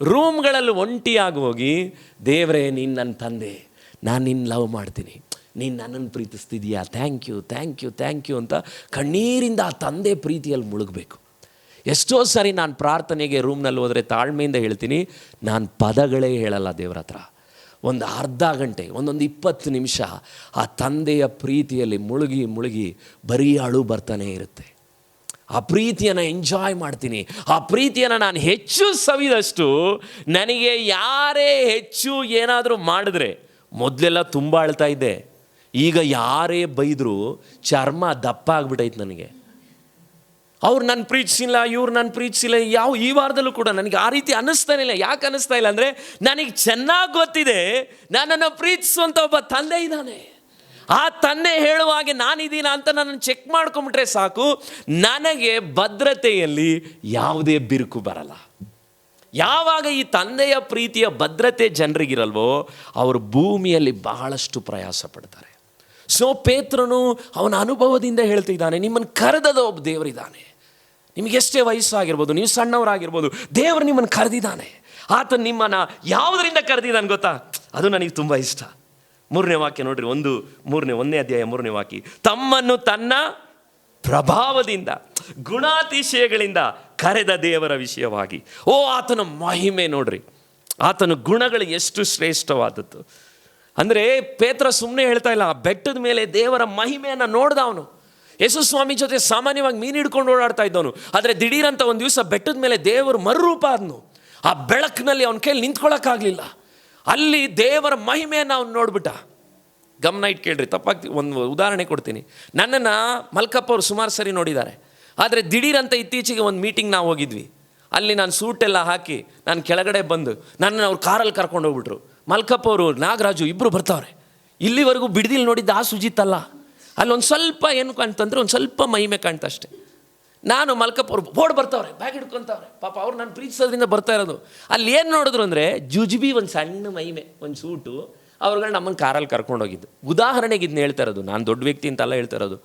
A: ರೂಮ್ಗಳಲ್ಲಿ ಒಂಟಿಯಾಗಿ ಹೋಗಿ, ದೇವರೇ ನೀನು ನನ್ನ ತಂದೆ, ನಾನು ನಿನ್ನ ಲವ್ ಮಾಡ್ತೀನಿ, ನೀನು ನನ್ನನ್ನು ಪ್ರೀತಿಸ್ತಿದೀಯಾ, thank you thank you thank you ಅಂತ ಕಣ್ಣೀರಿಂದ ಆ ತಂದೆ ಪ್ರೀತಿಯಲ್ಲಿ ಮುಳುಗಬೇಕು. ಎಷ್ಟೋ ಸಾರಿ ನಾನು ಪ್ರಾರ್ಥನೆಗೆ ರೂಮ್ನಲ್ಲಿ ಹೋದರೆ ತಾಳ್ಮೆಯಿಂದ ಹೇಳ್ತೀನಿ, ನಾನು ಪದಗಳೇ ಹೇಳಲ್ಲ ದೇವ್ರ ಹತ್ರ. ಒಂದು ಅರ್ಧ ಗಂಟೆ, ಒಂದೊಂದು 20 ನಿಮಿಷ ಆ ತಂದೆಯ ಪ್ರೀತಿಯಲ್ಲಿ ಮುಳುಗಿ ಮುಳುಗಿ ಬರೀ ಅಳು ಬರ್ತಾನೆ ಇರುತ್ತೆ. ಆ ಪ್ರೀತಿಯನ್ನು ಎಂಜಾಯ್ ಮಾಡ್ತೀನಿ. ಆ ಪ್ರೀತಿಯನ್ನು ನಾನು ಹೆಚ್ಚು ಸವಿದಷ್ಟು ನನಗೆ ಯಾರೇ ಹೆಚ್ಚು ಏನಾದರೂ ಮಾಡಿದ್ರೆ, ಮೊದಲೆಲ್ಲ ತುಂಬ ಅಳ್ತಾ ಇದ್ದೆ, ಈಗ ಯಾರೇ ಬೈದರೂ ಚರ್ಮ ದಪ್ಪ ಆಗ್ಬಿಟ್ಟೈತೆ ನನಗೆ. ಅವ್ರು ನನ್ನ ಪ್ರೀತಿಸಿಲ್ಲ, ಇವ್ರು ನನ್ನ ಪ್ರೀತಿಸಿಲ್ಲ. ಈ ವಾರದಲ್ಲೂ ಕೂಡ ನನಗೆ ಆ ರೀತಿ ಅನ್ನಿಸ್ತಾನೆ ಇಲ್ಲ. ಯಾಕೆ ಅನ್ನಿಸ್ತಾ ಇಲ್ಲ ಅಂದರೆ, ನನಗೆ ಚೆನ್ನಾಗಿ ಗೊತ್ತಿದೆ ನನ್ನನ್ನು ಪ್ರೀತಿಸುವಂಥ ಒಬ್ಬ ತಂದೆ ಇದ್ದಾನೆ. ಆ ತಂದೆ ಹೇಳುವಾಗೆ ನಾನಿದ್ದೀನ ಅಂತ ನನ್ನನ್ನು ಚೆಕ್ ಮಾಡ್ಕೊಂಬಿಟ್ರೆ ಸಾಕು, ನನಗೆ ಭದ್ರತೆಯಲ್ಲಿ ಯಾವುದೇ ಬಿರುಕು ಬರಲ್ಲ. ಯಾವಾಗ ಈ ತಂದೆಯ ಪ್ರೀತಿಯ ಭದ್ರತೆ ಜನರಿಗಿರಲ್ವೋ, ಅವರು ಭೂಮಿಯಲ್ಲಿ ಬಹಳಷ್ಟು ಪ್ರಯಾಸ ಪಡ್ತಾರೆ. ಸೊ ಪೇತ್ರನು ಅವನ ಅನುಭವದಿಂದ ಹೇಳ್ತಿದ್ದಾನೆ, ನಿಮ್ಮನ್ನು ಕರೆದದ ಒಬ್ಬ ದೇವರಿದ್ದಾನೆ. ನಿಮಗೆಷ್ಟೇ ವಯಸ್ಸಾಗಿರ್ಬೋದು, ನೀವು ಸಣ್ಣವರಾಗಿರ್ಬೋದು, ದೇವರು ನಿಮ್ಮನ್ನು ಕರೆದಿದ್ದಾನೆ. ಆತ ನಿಮ್ಮನ್ನು ಯಾವುದರಿಂದ ಕರೆದಿದ್ದಾನೆ ಗೊತ್ತಾ? ಅದು ನನಗೆ ತುಂಬ ಇಷ್ಟ. 3ನೇ ವಾಕ್ಯ ನೋಡ್ರಿ, 1ನೇ ಅಧ್ಯಾಯ 3ನೇ ವಾಕ್ಯ. ತಮ್ಮನ್ನು ತನ್ನ ಪ್ರಭಾವದಿಂದ ಗುಣಾತಿಶಯಗಳಿಂದ ಕರೆದ ದೇವರ ವಿಷಯವಾಗಿ. ಆತನ ಮಹಿಮೆ ನೋಡ್ರಿ, ಆತನ ಗುಣಗಳು ಎಷ್ಟು ಶ್ರೇಷ್ಠವಾದದ್ದು. ಅಂದರೆ ಪೇತ್ರ ಸುಮ್ಮನೆ ಹೇಳ್ತಾ ಇಲ್ಲ, ಬೆಟ್ಟದ ಮೇಲೆ ದೇವರ ಮಹಿಮೆಯನ್ನು ನೋಡ್ದ ಅವನು. ಯೇಸು ಸ್ವಾಮಿ ಜೊತೆ ಸಾಮಾನ್ಯವಾಗಿ ಮೀನು ಹಿಡ್ಕೊಂಡು ಓಡಾಡ್ತಾ ಇದ್ದವನು. ಆದರೆ ದಿಢೀರಂತ ಒಂದು ದಿವಸ ಬೆಟ್ಟದ ಮೇಲೆ ದೇವರು ಮರುರೂಪ ಆದನು. ಆ ಬೆಳಕಿನಲ್ಲಿ ಅವನ ಕೈಯಲ್ಲಿ ನಿಂತ್ಕೊಳ್ಳೋಕ್ಕಾಗಲಿಲ್ಲ. ಅಲ್ಲಿ ದೇವರ ಮಹಿಮೆಯನ್ನು ಅವನು ನೋಡ್ಬಿಟ್ಟ. ಗಮನ ಇಟ್ಟು ಕೇಳ್ರಿ, ತಪ್ಪಾಗ್ತಿ. ಒಂದು ಉದಾಹರಣೆ ಕೊಡ್ತೀನಿ. ನನ್ನನ್ನು ಮಲ್ಕಪ್ಪ ಅವರು ಸುಮಾರು ಸರಿ ನೋಡಿದ್ದಾರೆ. ಆದರೆ ದಿಢೀರಂತ ಇತ್ತೀಚೆಗೆ ಒಂದು ಮೀಟಿಂಗ್ ನಾವು ಹೋಗಿದ್ವಿ. ಅಲ್ಲಿ ನಾನು ಸೂಟೆಲ್ಲ ಹಾಕಿ ನಾನು ಕೆಳಗಡೆ ಬಂದು ನನ್ನನ್ನು ಅವ್ರು ಕಾರಲ್ಲಿ ಕರ್ಕೊಂಡು ಹೋಗ್ಬಿಟ್ರು. ಮಲ್ಕಪ್ಪ ಅವರು, ನಾಗರಾಜು ಇಬ್ಬರು ಬರ್ತಾವ್ರೆ. ಇಲ್ಲಿವರೆಗೂ ಬಿಡದಿಲ್ ನೋಡಿದ್ದ ಆ ಸುಜಿತ್ ಅಲ್ಲ. ಅಲ್ಲೊಂದು ಸ್ವಲ್ಪ ಏನು ಕಾಣ್ತಂದ್ರೆ ಒಂದು ಸ್ವಲ್ಪ ಮಹಿಮೆ ಕಾಣ್ತಾ ಅಷ್ಟೆ. ನಾನು ಮಲ್ಕಪ್ಪ ಅವ್ರು ಓಡ್ ಬರ್ತಾವ್ರೆ, ಬ್ಯಾಗ್ ಹಿಡ್ಕೊತಾವ್ರೆ. ಪಾಪ ಅವ್ರು ನಾನು ಪ್ರೀತಿಸೋದ್ರಿಂದ ಬರ್ತಾ ಇರೋದು. ಅಲ್ಲಿ ಏನು ನೋಡಿದ್ರು ಅಂದರೆ ಜುಜುಬಿ ಒಂದು ಸಣ್ಣ ಮಹಿಮೆ, ಒಂದು ಸೂಟು. ಅವ್ರುಗಳು ನಮ್ಮನ್ನು ಕಾರಲ್ಲಿ ಕರ್ಕೊಂಡೋಗಿದ್ದು. ಉದಾಹರಣೆಗೆ ಇದನ್ನ ಹೇಳ್ತಾ ಇರೋದು, ನಾನು ದೊಡ್ಡ ವ್ಯಕ್ತಿ ಅಂತೆಲ್ಲ ಹೇಳ್ತಾ ಇರೋದು.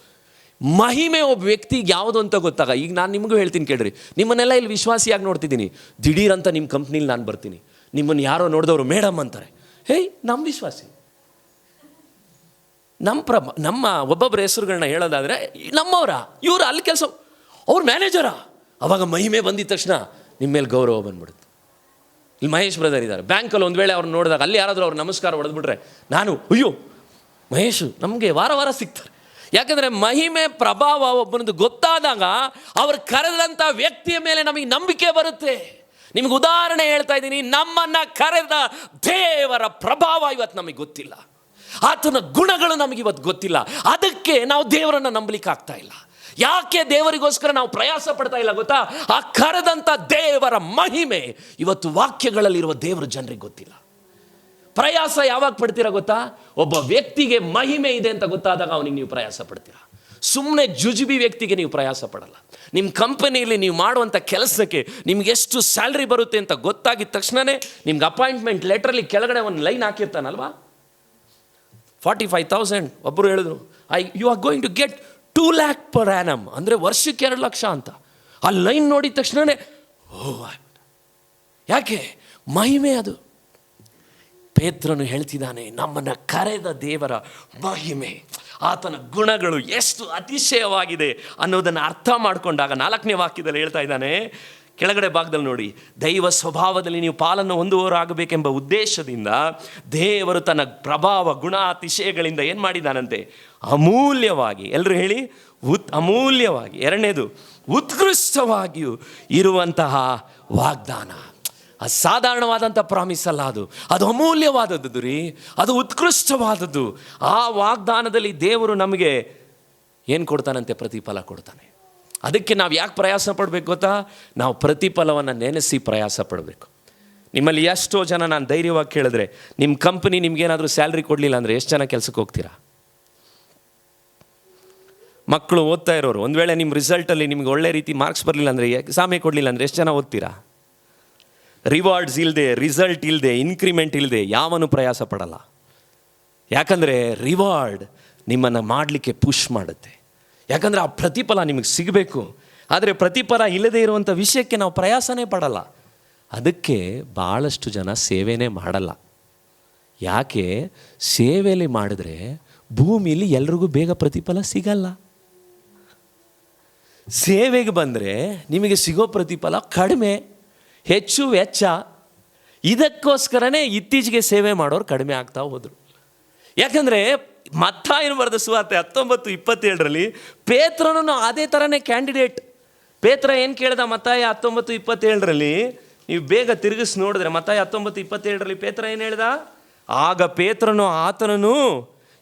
A: ಮಹಿಮೆ ಒಬ್ಬ ವ್ಯಕ್ತಿಗೆ ಯಾವುದು ಅಂತ ಗೊತ್ತಾಗ. ಈಗ ನಾನು ನಿಮಗೂ ಹೇಳ್ತೀನಿ ಕೇಳ್ರಿ, ನಿಮ್ಮನ್ನೆಲ್ಲ ಇಲ್ಲಿ ವಿಶ್ವಾಸಿಯಾಗಿ ನೋಡ್ತಿದ್ದೀನಿ. ದಿಢೀರಂತ ನಿಮ್ಮ ಕಂಪ್ನಿಲಿ ನಾನು ಬರ್ತೀನಿ, ನಿಮ್ಮನ್ನು ಯಾರೋ ನೋಡಿದವರು ಮೇಡಮ್ ಅಂತಾರೆ. ನಮ್ಮ ವಿಶ್ವಾಸಿ, ನಮ್ಮ ಒಬ್ಬೊಬ್ಬರ ಹೆಸರುಗಳನ್ನ ಹೇಳೋದಾದರೆ ನಮ್ಮವರ, ಇವರು ಅಲ್ಲಿ ಕೆಲಸ, ಅವ್ರ ಮ್ಯಾನೇಜರಾ. ಅವಾಗ ಮಹಿಮೆ ಬಂದಿದ ತಕ್ಷಣ ನಿಮ್ಮ ಮೇಲೆ ಗೌರವ ಬಂದ್ಬಿಡುತ್ತೆ. ಇಲ್ಲಿ ಮಹೇಶ್ ಬ್ರದರ್ ಇದ್ದಾರೆ, ಬ್ಯಾಂಕಲ್ಲಿ ಒಂದು ವೇಳೆ ಅವ್ರನ್ನ ನೋಡಿದಾಗ ಅಲ್ಲಿ ಯಾರಾದರೂ ಅವ್ರು ನಮಸ್ಕಾರ ಹೊಡೆದ್ಬಿಟ್ರೆ ನಾನು, ಅಯ್ಯೋ ಮಹೇಶು, ನಮಗೆ ವಾರ ವಾರ ಸಿಗ್ತಾರೆ. ಯಾಕಂದರೆ ಮಹಿಮೆ ಪ್ರಭಾವ ಒಬ್ಬನದು ಗೊತ್ತಾದಾಗ ಅವ್ರು ಕರೆದಂಥ ವ್ಯಕ್ತಿಯ ಮೇಲೆ ನಮಗೆ ನಂಬಿಕೆ ಬರುತ್ತೆ. ನಿಮಗೆ ಉದಾಹರಣೆ ಹೇಳ್ತಾ ಇದ್ದೀನಿ, ನಮ್ಮನ್ನು ಕರೆದ ದೇವರ ಪ್ರಭಾವ ಇವತ್ತು ನಮಗೆ ಗೊತ್ತಿಲ್ಲ, ಆತನ ಗುಣಗಳು ನಮಗಿವತ್ತು ಗೊತ್ತಿಲ್ಲ. ಅದಕ್ಕೆ ನಾವು ದೇವರನ್ನು ನಂಬಲಿಕ್ಕೆ ಆಗ್ತಾ ಇಲ್ಲ. ಯಾಕೆ ದೇವರಿಗೋಸ್ಕರ ನಾವು ಪ್ರಯಾಸ ಪಡ್ತಾ ಇಲ್ಲ ಗೊತ್ತಾ? ಆ ಕರೆದಂಥ ದೇವರ ಮಹಿಮೆ ಇವತ್ತು ವಾಕ್ಯಗಳಲ್ಲಿರುವ ದೇವರ ಜನರಿಗೆ ಗೊತ್ತಿಲ್ಲ. ಪ್ರಯಾಸ ಯಾವಾಗ ಪಡ್ತೀರಾ ಗೊತ್ತಾ? ಒಬ್ಬ ವ್ಯಕ್ತಿಗೆ ಮಹಿಮೆ ಇದೆ ಅಂತ ಗೊತ್ತಾದಾಗ ಅವನಿಗೆ ನೀವು ಪ್ರಯಾಸ ಪಡ್ತೀರಾ. ಸುಮ್ಮನೆ ಜುಜುಬಿ ವ್ಯಕ್ತಿಗೆ ನೀವು ಪ್ರಯಾಸ ಪಡಲ್ಲ. ನಿಮ್ಮ ಕಂಪನಿಯಲ್ಲಿ ನೀವು ಮಾಡುವಂಥ ಕೆಲಸಕ್ಕೆ ನಿಮ್ಗೆ ಎಷ್ಟು ಸ್ಯಾಲ್ರಿ ಬರುತ್ತೆ ಅಂತ ಗೊತ್ತಾಗಿದ್ದ ತಕ್ಷಣವೇ ನಿಮ್ಗೆ ಅಪಾಯಿಂಟ್ಮೆಂಟ್ ಲೆಟ್ರಲ್ಲಿ ಕೆಳಗಡೆ ಒಂದು ಲೈನ್ ಹಾಕಿರ್ತಾನಲ್ವಾ, 45,000. ಒಬ್ಬರು ಹೇಳಿದ್ರು, you are going to get 2 lakh per annum, ಅಂದರೆ ವರ್ಷಕ್ಕೆ 2 ಲಕ್ಷ ಅಂತ. ಆ ಲೈನ್ ನೋಡಿದ ತಕ್ಷಣವೇ ಯಾಕೆ? ಮಹಿಮೆ ಅದು. ಪೇತ್ರನು ಹೇಳ್ತಿದ್ದಾನೆ, ನಮ್ಮನ್ನು ಕರೆದ ದೇವರ ಮಹಿಮೆ, ಆತನ ಗುಣಗಳು ಎಷ್ಟು ಅತಿಶಯವಾಗಿದೆ ಅನ್ನೋದನ್ನು ಅರ್ಥ ಮಾಡಿಕೊಂಡಾಗ 4ನೇ ವಾಕ್ಯದಲ್ಲಿ ಹೇಳ್ತಾ ಇದ್ದಾನೆ, ಕೆಳಗಡೆ ಭಾಗದಲ್ಲಿ ನೋಡಿ, ದೈವ ಸ್ವಭಾವದಲ್ಲಿ ನೀವು ಪಾಲನ್ನು ಹೊಂದುವವರಾಗಬೇಕೆಂಬ ಉದ್ದೇಶದಿಂದ ದೇವರು ತನ್ನ ಪ್ರಭಾವ ಗುಣಾತಿಶಯಗಳಿಂದ ಏನು ಮಾಡಿದ್ದಾನಂತೆ? ಅಮೂಲ್ಯವಾಗಿ, ಎಲ್ಲರೂ ಹೇಳಿ, ಅಮೂಲ್ಯವಾಗಿ. 2ನೇದು, ಉತ್ಕೃಷ್ಟವಾಗಿಯೂ ಇರುವಂತಹ ವಾಗ್ದಾನ. ಅಸಾಧಾರಣವಾದಂಥ ಪ್ರಾಮಿಸ್ ಅಲ್ಲ, ಅದು ಅಮೂಲ್ಯವಾದದ್ದು ರೀ, ಅದು ಉತ್ಕೃಷ್ಟವಾದದ್ದು. ಆ ವಾಗ್ದಾನದಲ್ಲಿ ದೇವರು ನಮಗೆ ಏನು ಕೊಡ್ತಾನಂತೆ? ಪ್ರತಿಫಲ ಕೊಡ್ತಾನೆ. ಅದಕ್ಕೆ ನಾವು ಯಾಕೆ ಪ್ರಯಾಸ ಪಡಬೇಕು ಗೊತ್ತಾ? ನಾವು ಪ್ರತಿಫಲವನ್ನು ನೆನೆಸಿ ಪ್ರಯಾಸ ಪಡಬೇಕು. ನಿಮ್ಮಲ್ಲಿ ಎಷ್ಟೋ ಜನ, ನಾನು ಧೈರ್ಯವಾಗಿ ಕೇಳಿದ್ರೆ, ನಿಮ್ಮ ಕಂಪನಿ ನಿಮ್ಗೇನಾದರೂ ಸ್ಯಾಲ್ರಿ ಕೊಡಲಿಲ್ಲ ಅಂದರೆ ಎಷ್ಟು ಜನ ಕೆಲಸಕ್ಕೆ ಹೋಗ್ತೀರಾ? ಮಕ್ಕಳು ಓದ್ತಾ ಇರೋರು, ಒಂದು ವೇಳೆ ನಿಮ್ಮ ರಿಸಲ್ಟಲ್ಲಿ ನಿಮ್ಗೆ ಒಳ್ಳೆ ರೀತಿ ಮಾರ್ಕ್ಸ್ ಬರಲಿಲ್ಲ ಅಂದರೆ, ಎಕ್ಸಾಮೇ ಕೊಡಲಿಲ್ಲ ಅಂದರೆ ಎಷ್ಟು ಜನ ಓದ್ತೀರಾ? ರಿವಾರ್ಡ್ಸ್ ಇಲ್ಲದೆ, ರಿಸಲ್ಟ್ ಇಲ್ಲದೆ, ಇನ್ಕ್ರಿಮೆಂಟ್ ಇಲ್ಲದೆ ಯಾವನು ಪ್ರಯಾಸ ಪಡಲ್ಲ. ಯಾಕಂದರೆ ರಿವಾರ್ಡ್ ನಿಮ್ಮನ್ನು ಮಾಡಲಿಕ್ಕೆ ಪುಷ್ ಮಾಡುತ್ತೆ. ಯಾಕಂದರೆ ಆ ಪ್ರತಿಫಲ ನಿಮಗೆ ಸಿಗಬೇಕು. ಆದರೆ ಪ್ರತಿಫಲ ಇಲ್ಲದೆ ಇರುವಂಥ ವಿಷಯಕ್ಕೆ ನಾವು ಪ್ರಯಾಸನೇ ಪಡಲ್ಲ. ಅದಕ್ಕೆ ಭಾಳಷ್ಟು ಜನ ಸೇವೆನೇ ಮಾಡಲ್ಲ. ಯಾಕೆ? ಸೇವೆಯಲ್ಲಿ ಮಾಡಿದ್ರೆ ಭೂಮಿಲಿ ಎಲ್ರಿಗೂ ಬೇಗ ಪ್ರತಿಫಲ ಸಿಗಲ್ಲ. ಸೇವೆಗೆ ಬಂದರೆ ನಿಮಗೆ ಸಿಗೋ ಪ್ರತಿಫಲ ಕಡಿಮೆ, ಹೆಚ್ಚು ವೆಚ್ಚ. ಇದಕ್ಕೋಸ್ಕರನೇ ಇತ್ತೀಚೆಗೆ ಸೇವೆ ಮಾಡೋರು ಕಡಿಮೆ ಆಗ್ತಾ ಹೋದರು. ಯಾಕಂದರೆ ಮತ್ತಾಯನು ಬರೆದ ಸುವಾರ್ತೆ 19:27 ಪೇತ್ರನೂ ಅದೇ ಥರನೇ ಕ್ಯಾಂಡಿಡೇಟ್. ಪೇತ್ರ ಏನು ಕೇಳ್ದ ಮತ್ತಾಯ 19:27 ನೀವು ಬೇಗ ತಿರುಗಿಸಿ ನೋಡಿದ್ರೆ ಮತ್ತಾಯ 19:27 ಪೇತ್ರ ಏನು ಹೇಳ್ದ? ಆಗ ಪೇತ್ರನು ಆತನನು,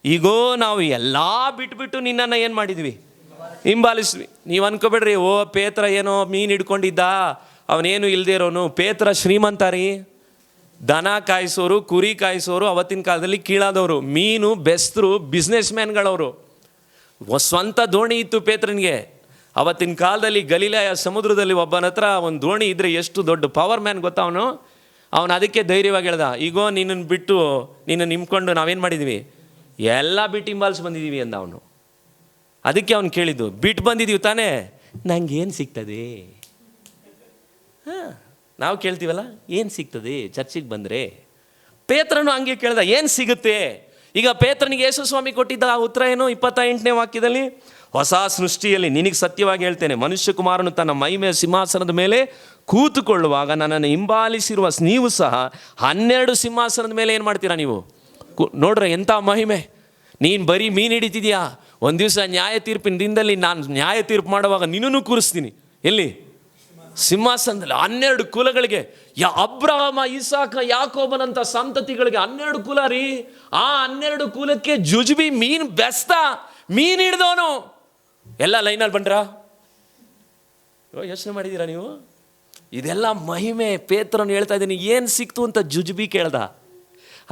A: ಈಗೋ ನಾವು ಎಲ್ಲ ಬಿಟ್ಬಿಟ್ಟು ನಿನ್ನನ್ನು ಏನು ಮಾಡಿದ್ವಿ? ಹಿಂಬಾಲಿಸ್ವಿ. ನೀವು ಅನ್ಕೋಬೇಡ್ರಿ, ಓ ಪೇತ್ರ ಏನೋ ಮೀನು ಹಿಡ್ಕೊಂಡಿದ್ದ, ಅವನೇನು ಇಲ್ಲದೆ ಇರೋನು. ಪೇತ್ರ ಶ್ರೀಮಂತ ರೀ, ದನ ಕಾಯಿಸೋರು, ಕುರಿ ಕಾಯಿಸೋರು, ಅವತ್ತಿನ ಕಾಲದಲ್ಲಿ ಕೀಳಾದವರು, ಮೀನು ಬೆಸ್ತರು, ಬಿಸ್ನೆಸ್ ಮ್ಯಾನ್ಗಳವರು. ಸ್ವಂತ ದೋಣಿ ಇತ್ತು ಪೇತ್ರನಿಗೆ. ಅವತ್ತಿನ ಕಾಲದಲ್ಲಿ ಗಲಿಲಾಯ ಸಮುದ್ರದಲ್ಲಿ ಒಬ್ಬನ ಹತ್ರ ಒಂದು ದೋಣಿ ಇದ್ದರೆ ಎಷ್ಟು ದೊಡ್ಡ ಪವರ್ ಮ್ಯಾನ್ ಗೊತ್ತಾ ಅವನು. ಅದಕ್ಕೆ ಧೈರ್ಯವಾಗಿ ಹೇಳ್ದ, ಈಗೋ ನಿನ್ನನ್ನು ಬಿಟ್ಟು ನಿನ್ನ ನಿಂತ್ಕೊಂಡು ನಾವೇನು ಮಾಡಿದ್ವಿ? ಎಲ್ಲ ಬಿಟ್ಟು ಹಿಂಬಾಲಿಸಿ ಬಂದಿದ್ದೀವಿ ಅಂದ ಅವನು. ಅದಕ್ಕೆ ಅವನು ಕೇಳಿದ್ದು, ಬಿಟ್ಟು ಬಂದಿದ್ದೀವಿ ತಾನೇ, ನಂಗೇನು ಸಿಗ್ತದೆ? ಹಾಂ, ನಾವು ಕೇಳ್ತೀವಲ್ಲ, ಏನು ಸಿಗ್ತದೆ ಚರ್ಚಿಗೆ ಬಂದರೆ? ಪೇತ್ರನು ಹಂಗೆ ಕೇಳ್ದ, ಏನು ಸಿಗುತ್ತೆ? ಈಗ ಪೇತ್ರನಿಗೆ ಯೇಸು ಸ್ವಾಮಿ ಕೊಟ್ಟಿದ್ದ ಆ ಉತ್ತರ ಏನು? 28ನೇ ವಾಕ್ಯದಲ್ಲಿ, ಹೊಸ ಸೃಷ್ಟಿಯಲ್ಲಿ ನಿನಗೆ ಸತ್ಯವಾಗಿ ಹೇಳ್ತೇನೆ, ಮನುಷ್ಯ ಕುಮಾರನು ತನ್ನ ಮಹಿಮೆಯ ಸಿಂಹಾಸನದ ಮೇಲೆ ಕೂತುಕೊಳ್ಳುವಾಗ ನನ್ನನ್ನು ಹಿಂಬಾಲಿಸಿರುವ ನೀವು ಸಹ 12 ಸಿಂಹಾಸನದ ಮೇಲೆ ಏನು ಮಾಡ್ತೀರಾ ನೀವು? ನೋಡ್ರೆ ಎಂಥ ಮಹಿಮೆ. ನೀನು ಬರೀ ಮೀನು ಹಿಡಿತಿದ್ಯಾ, ಒಂದು ದಿವಸ ನ್ಯಾಯ ತೀರ್ಪಿನ ದಿನದಲ್ಲಿ ನಾನು ನ್ಯಾಯ ತೀರ್ಪು ಮಾಡುವಾಗ ನಿನ್ನೂ ಕೂರಿಸ್ತೀನಿ. ಎಲ್ಲಿ? ಸಿಂಹಾಸನದಲ್ಲಿ. 12 ಕುಲಗಳಿಗೆ, ಅಬ್ರಹಾಮ, ಇಸಾಕ, ಯಾಕೋಬನಂಥ ಸಂತತಿಗಳಿಗೆ 12 ಕುಲ ರೀ. ಆ 12 ಕುಲಕ್ಕೆ ಜುಜುಬಿ ಮೀನು ಬೆಸ್ತ, ಮೀನು ಹಿಡ್ದವನು ಎಲ್ಲ ಲೈನಲ್ಲಿ ಬಂದ್ರಾ? ಯೋಚನೆ ಮಾಡಿದ್ದೀರಾ ನೀವು? ಇದೆಲ್ಲ ಮಹಿಮೆ. ಪೇತ್ರನು ಹೇಳ್ತಾ ಇದ್ದೀನಿ, ಏನು ಸಿಕ್ತು ಅಂತ ಜುಜುಬಿ ಕೇಳ್ದ.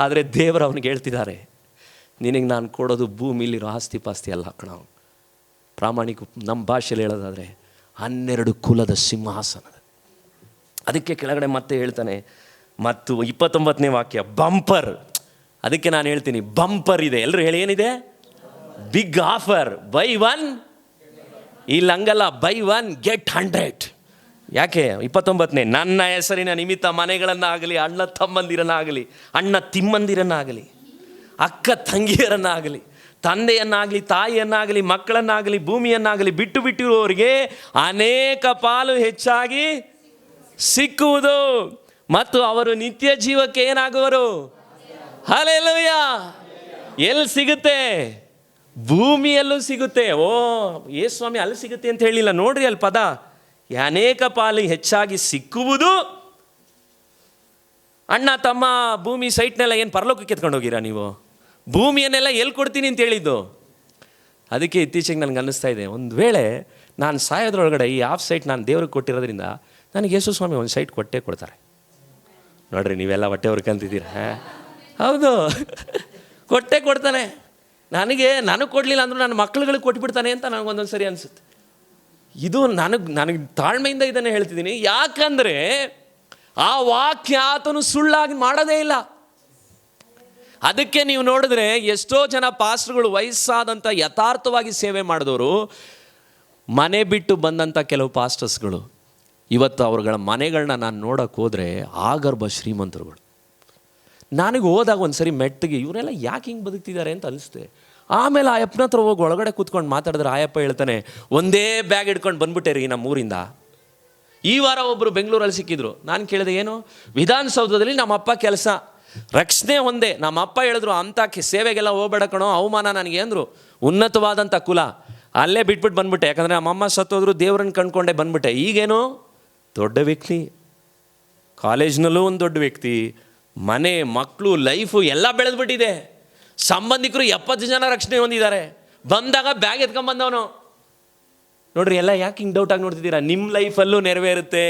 A: ಆದರೆ ದೇವರು ಅವನಿಗೆ ಹೇಳ್ತಿದ್ದಾರೆ, ನಿನಗೆ ನಾನು ಕೊಡೋದು ಭೂಮಿಲಿರೋ ಆಸ್ತಿ ಪಾಸ್ತಿ ಅಲ್ಲ ಕಣ. ಪ್ರಾಮಾಣಿಕ ನಮ್ಮ ಭಾಷೆಯಲ್ಲಿ ಹೇಳೋದಾದರೆ 12 ಕುಲದ ಸಿಂಹಾಸನದ. ಅದಕ್ಕೆ ಕೆಳಗಡೆ ಮತ್ತೆ ಹೇಳ್ತಾನೆ, ಮತ್ತು 29ನೇ ವಾಕ್ಯ, ಬಂಪರ್. ಅದಕ್ಕೆ ನಾನು ಹೇಳ್ತೀನಿ, ಬಂಪರ್ ಇದೆ. ಎಲ್ಲರೂ ಹೇಳಿ, ಏನಿದೆ? ಬಿಗ್ ಆಫರ್, ಬೈ 1 ಇಲ್ಲ ಹಂಗಲ್ಲ, ಬೈ 1 ಗೆಟ್ 100. ಯಾಕೆ? 29ನೇ, ನನ್ನ ಹೆಸರಿನ ನಿಮಿತ್ತ ಮನೆಗಳನ್ನಾಗಲಿ, ಅಣ್ಣ ತಮ್ಮಂದಿರನ್ನಾಗಲಿ, ಅಣ್ಣ ತಿಮ್ಮಂದಿರನ್ನಾಗಲಿ, ಅಕ್ಕ ತಂಗಿಯರನ್ನಾಗಲಿ, ತಂದೆಯನ್ನಾಗಲಿ, ತಾಯಿಯನ್ನಾಗಲಿ, ಮಕ್ಕಳನ್ನಾಗಲಿ, ಭೂಮಿಯನ್ನಾಗಲಿ ಬಿಟ್ಟು ಬಿಟ್ಟಿರುವವರಿಗೆ ಅನೇಕ ಪಾಲು ಹೆಚ್ಚಾಗಿ ಸಿಕ್ಕುವುದು, ಮತ್ತು ಅವರು ನಿತ್ಯ ಜೀವಕ್ಕೆ ಏನಾಗುವರು? ಹಲ್ಲೆಲೂಯಾ. ಎಲ್ಲಿ ಸಿಗುತ್ತೆ? ಭೂಮಿಯಲ್ಲೂ ಸಿಗುತ್ತೆ. ಓ ಯೇಸು ಸ್ವಾಮಿ ಅಲ್ಲಿ ಸಿಗುತ್ತೆ ಅಂತ ಹೇಳಿಲ್ಲ ನೋಡ್ರಿ, ಅಲ್ಲಿ ಪದ ಅನೇಕ ಪಾಲು ಹೆಚ್ಚಾಗಿ ಸಿಕ್ಕುವುದು. ಅಣ್ಣ ತಮ್ಮ ಭೂಮಿ ಸೈಟ್ನೆಲ್ಲ ಏನು ಪರಲೋಕಕ್ಕೆ ಎತ್ಕೊಂಡು ಹೋಗಿರಾ ನೀವು? ಭೂಮಿಯನ್ನೆಲ್ಲ ಎಲ್ಲಿ ಕೊಡ್ತೀನಿ ಅಂತ ಹೇಳಿದ್ದು. ಅದಕ್ಕೆ ಇತ್ತೀಚೆಗೆ ನನಗೆ ಅನ್ನಿಸ್ತಾ ಇದೆ, ಒಂದು ವೇಳೆ ನಾನು ಸಾಯೋದ್ರೊಳಗಡೆ ಈ ಆಫ್ ಸೈಟ್ ನಾನು ದೇವ್ರಿಗೆ ಕೊಟ್ಟಿರೋದ್ರಿಂದ ನನಗೆ ಯೇಸು ಸ್ವಾಮಿ ಒಂದು ಸೈಟ್ ಕೊಟ್ಟೇ ಕೊಡ್ತಾರೆ. ನೋಡ್ರಿ, ನೀವೆಲ್ಲ ಹೊಟ್ಟೆ ಹೊರ್ಕಂತಿದ್ದೀರ. ಹೌದು, ಕೊಟ್ಟೇ ಕೊಡ್ತಾನೆ. ನನಗೆ ಕೊಡಲಿಲ್ಲ ಅಂದರೂ ನನ್ನ ಮಕ್ಳುಗಳಿಗೆ ಕೊಟ್ಬಿಡ್ತಾನೆ ಅಂತ ನನಗೊಂದೊಂದು ಸರಿ ಅನಿಸುತ್ತೆ. ಇದು ನನಗೆ ತಾಳ್ಮೆಯಿಂದ ಇದನ್ನು ಹೇಳ್ತಿದ್ದೀನಿ. ಯಾಕಂದರೆ ಆ ವಾಕ್ಯ ಆತನು ಸುಳ್ಳಾಗಿ ಮಾಡೋದೇ ಇಲ್ಲ. ಅದಕ್ಕೆ ನೀವು ನೋಡಿದ್ರೆ ಎಷ್ಟೋ ಜನ ಪಾಸ್ಟರ್ಗಳು, ವಯಸ್ಸಾದಂಥ ಯಥಾರ್ಥವಾಗಿ ಸೇವೆ ಮಾಡಿದವರು, ಮನೆ ಬಿಟ್ಟು ಬಂದಂಥ ಕೆಲವು ಪಾಸ್ಟರ್ಸ್ಗಳು ಇವತ್ತು ಅವ್ರಗಳ ಮನೆಗಳನ್ನ ನಾನು ನೋಡೋಕ್ಕೆ ಹೋದರೆ ಆಗರ್ಭ ಶ್ರೀಮಂತರುಗಳು. ನನಗೆ ಹೋದಾಗ ಒಂದು ಸರಿ ಮೆಟ್ಟಿಗೆ ಇವರೆಲ್ಲ ಯಾಕೆ ಹಿಂಗೆ ಬದುಕ್ತಿದ್ದಾರೆ ಅಂತ ಅನಿಸುತ್ತೆ. ಆಮೇಲೆ ಆಯಪ್ಪನ ಹತ್ರ ಹೋಗಿ ಒಳಗಡೆ ಕೂತ್ಕೊಂಡು ಮಾತಾಡಿದ್ರೆ ಆಯಪ್ಪ ಹೇಳ್ತಾನೆ, ಒಂದೇ ಬ್ಯಾಗ್ ಹಿಡ್ಕೊಂಡು ಬಂದ್ಬಿಟ್ಟೆ ರೀ ನಮ್ಮ ಊರಿಂದ. ಈ ವಾರ ಒಬ್ಬರು ಬೆಂಗಳೂರಲ್ಲಿ ಸಿಕ್ಕಿದ್ರು. ನಾನು ಕೇಳಿದೆ, ಏನು? ವಿಧಾನಸೌಧದಲ್ಲಿ ನಮ್ಮಪ್ಪ ಕೆಲಸ, ರಕ್ಷಣೆ ಒಂದೇ. ನಮ್ಮಪ್ಪ ಹೇಳಿದ್ರು, ಅಂಥ ಸೇವೆಗೆಲ್ಲ ಹೋಗ್ಬೇಡ ಕಣೋ, ಅವಮಾನ ನನಗೆ ಅಂದರು. ಉನ್ನತವಾದಂಥ ಕುಲ, ಅಲ್ಲೇ ಬಿಟ್ಬಿಟ್ಟು ಬಂದ್ಬಿಟ್ಟೆ. ಯಾಕಂದರೆ ನಮ್ಮಮ್ಮ ಸತ್ತೋದ್ರು, ದೇವ್ರನ್ನ ಕಂಡ್ಕೊಂಡೆ ಬಂದ್ಬಿಟ್ಟೆ. ಈಗೇನು? ದೊಡ್ಡ ವ್ಯಕ್ತಿ, ಕಾಲೇಜ್ನಲ್ಲೂ ಒಂದು ದೊಡ್ಡ ವ್ಯಕ್ತಿ, ಮನೆ, ಮಕ್ಕಳು, ಲೈಫು ಎಲ್ಲ ಬೆಳೆದ್ಬಿಟ್ಟಿದೆ. ಸಂಬಂಧಿಕರು 70 ಜನ ರಕ್ಷಣೆ ಹೊಂದಿದ್ದಾರೆ. ಬಂದಾಗ ಬ್ಯಾಗ್ ಎತ್ಕೊಂಡ್ಬಂದವನು. ನೋಡ್ರಿ, ಎಲ್ಲ ಯಾಕೆ ಹಿಂಗೆ ಡೌಟಾಗಿ ನೋಡ್ತಿದ್ದೀರಾ? ನಿಮ್ಮ ಲೈಫಲ್ಲೂ ನೆರವೇರುತ್ತೆ.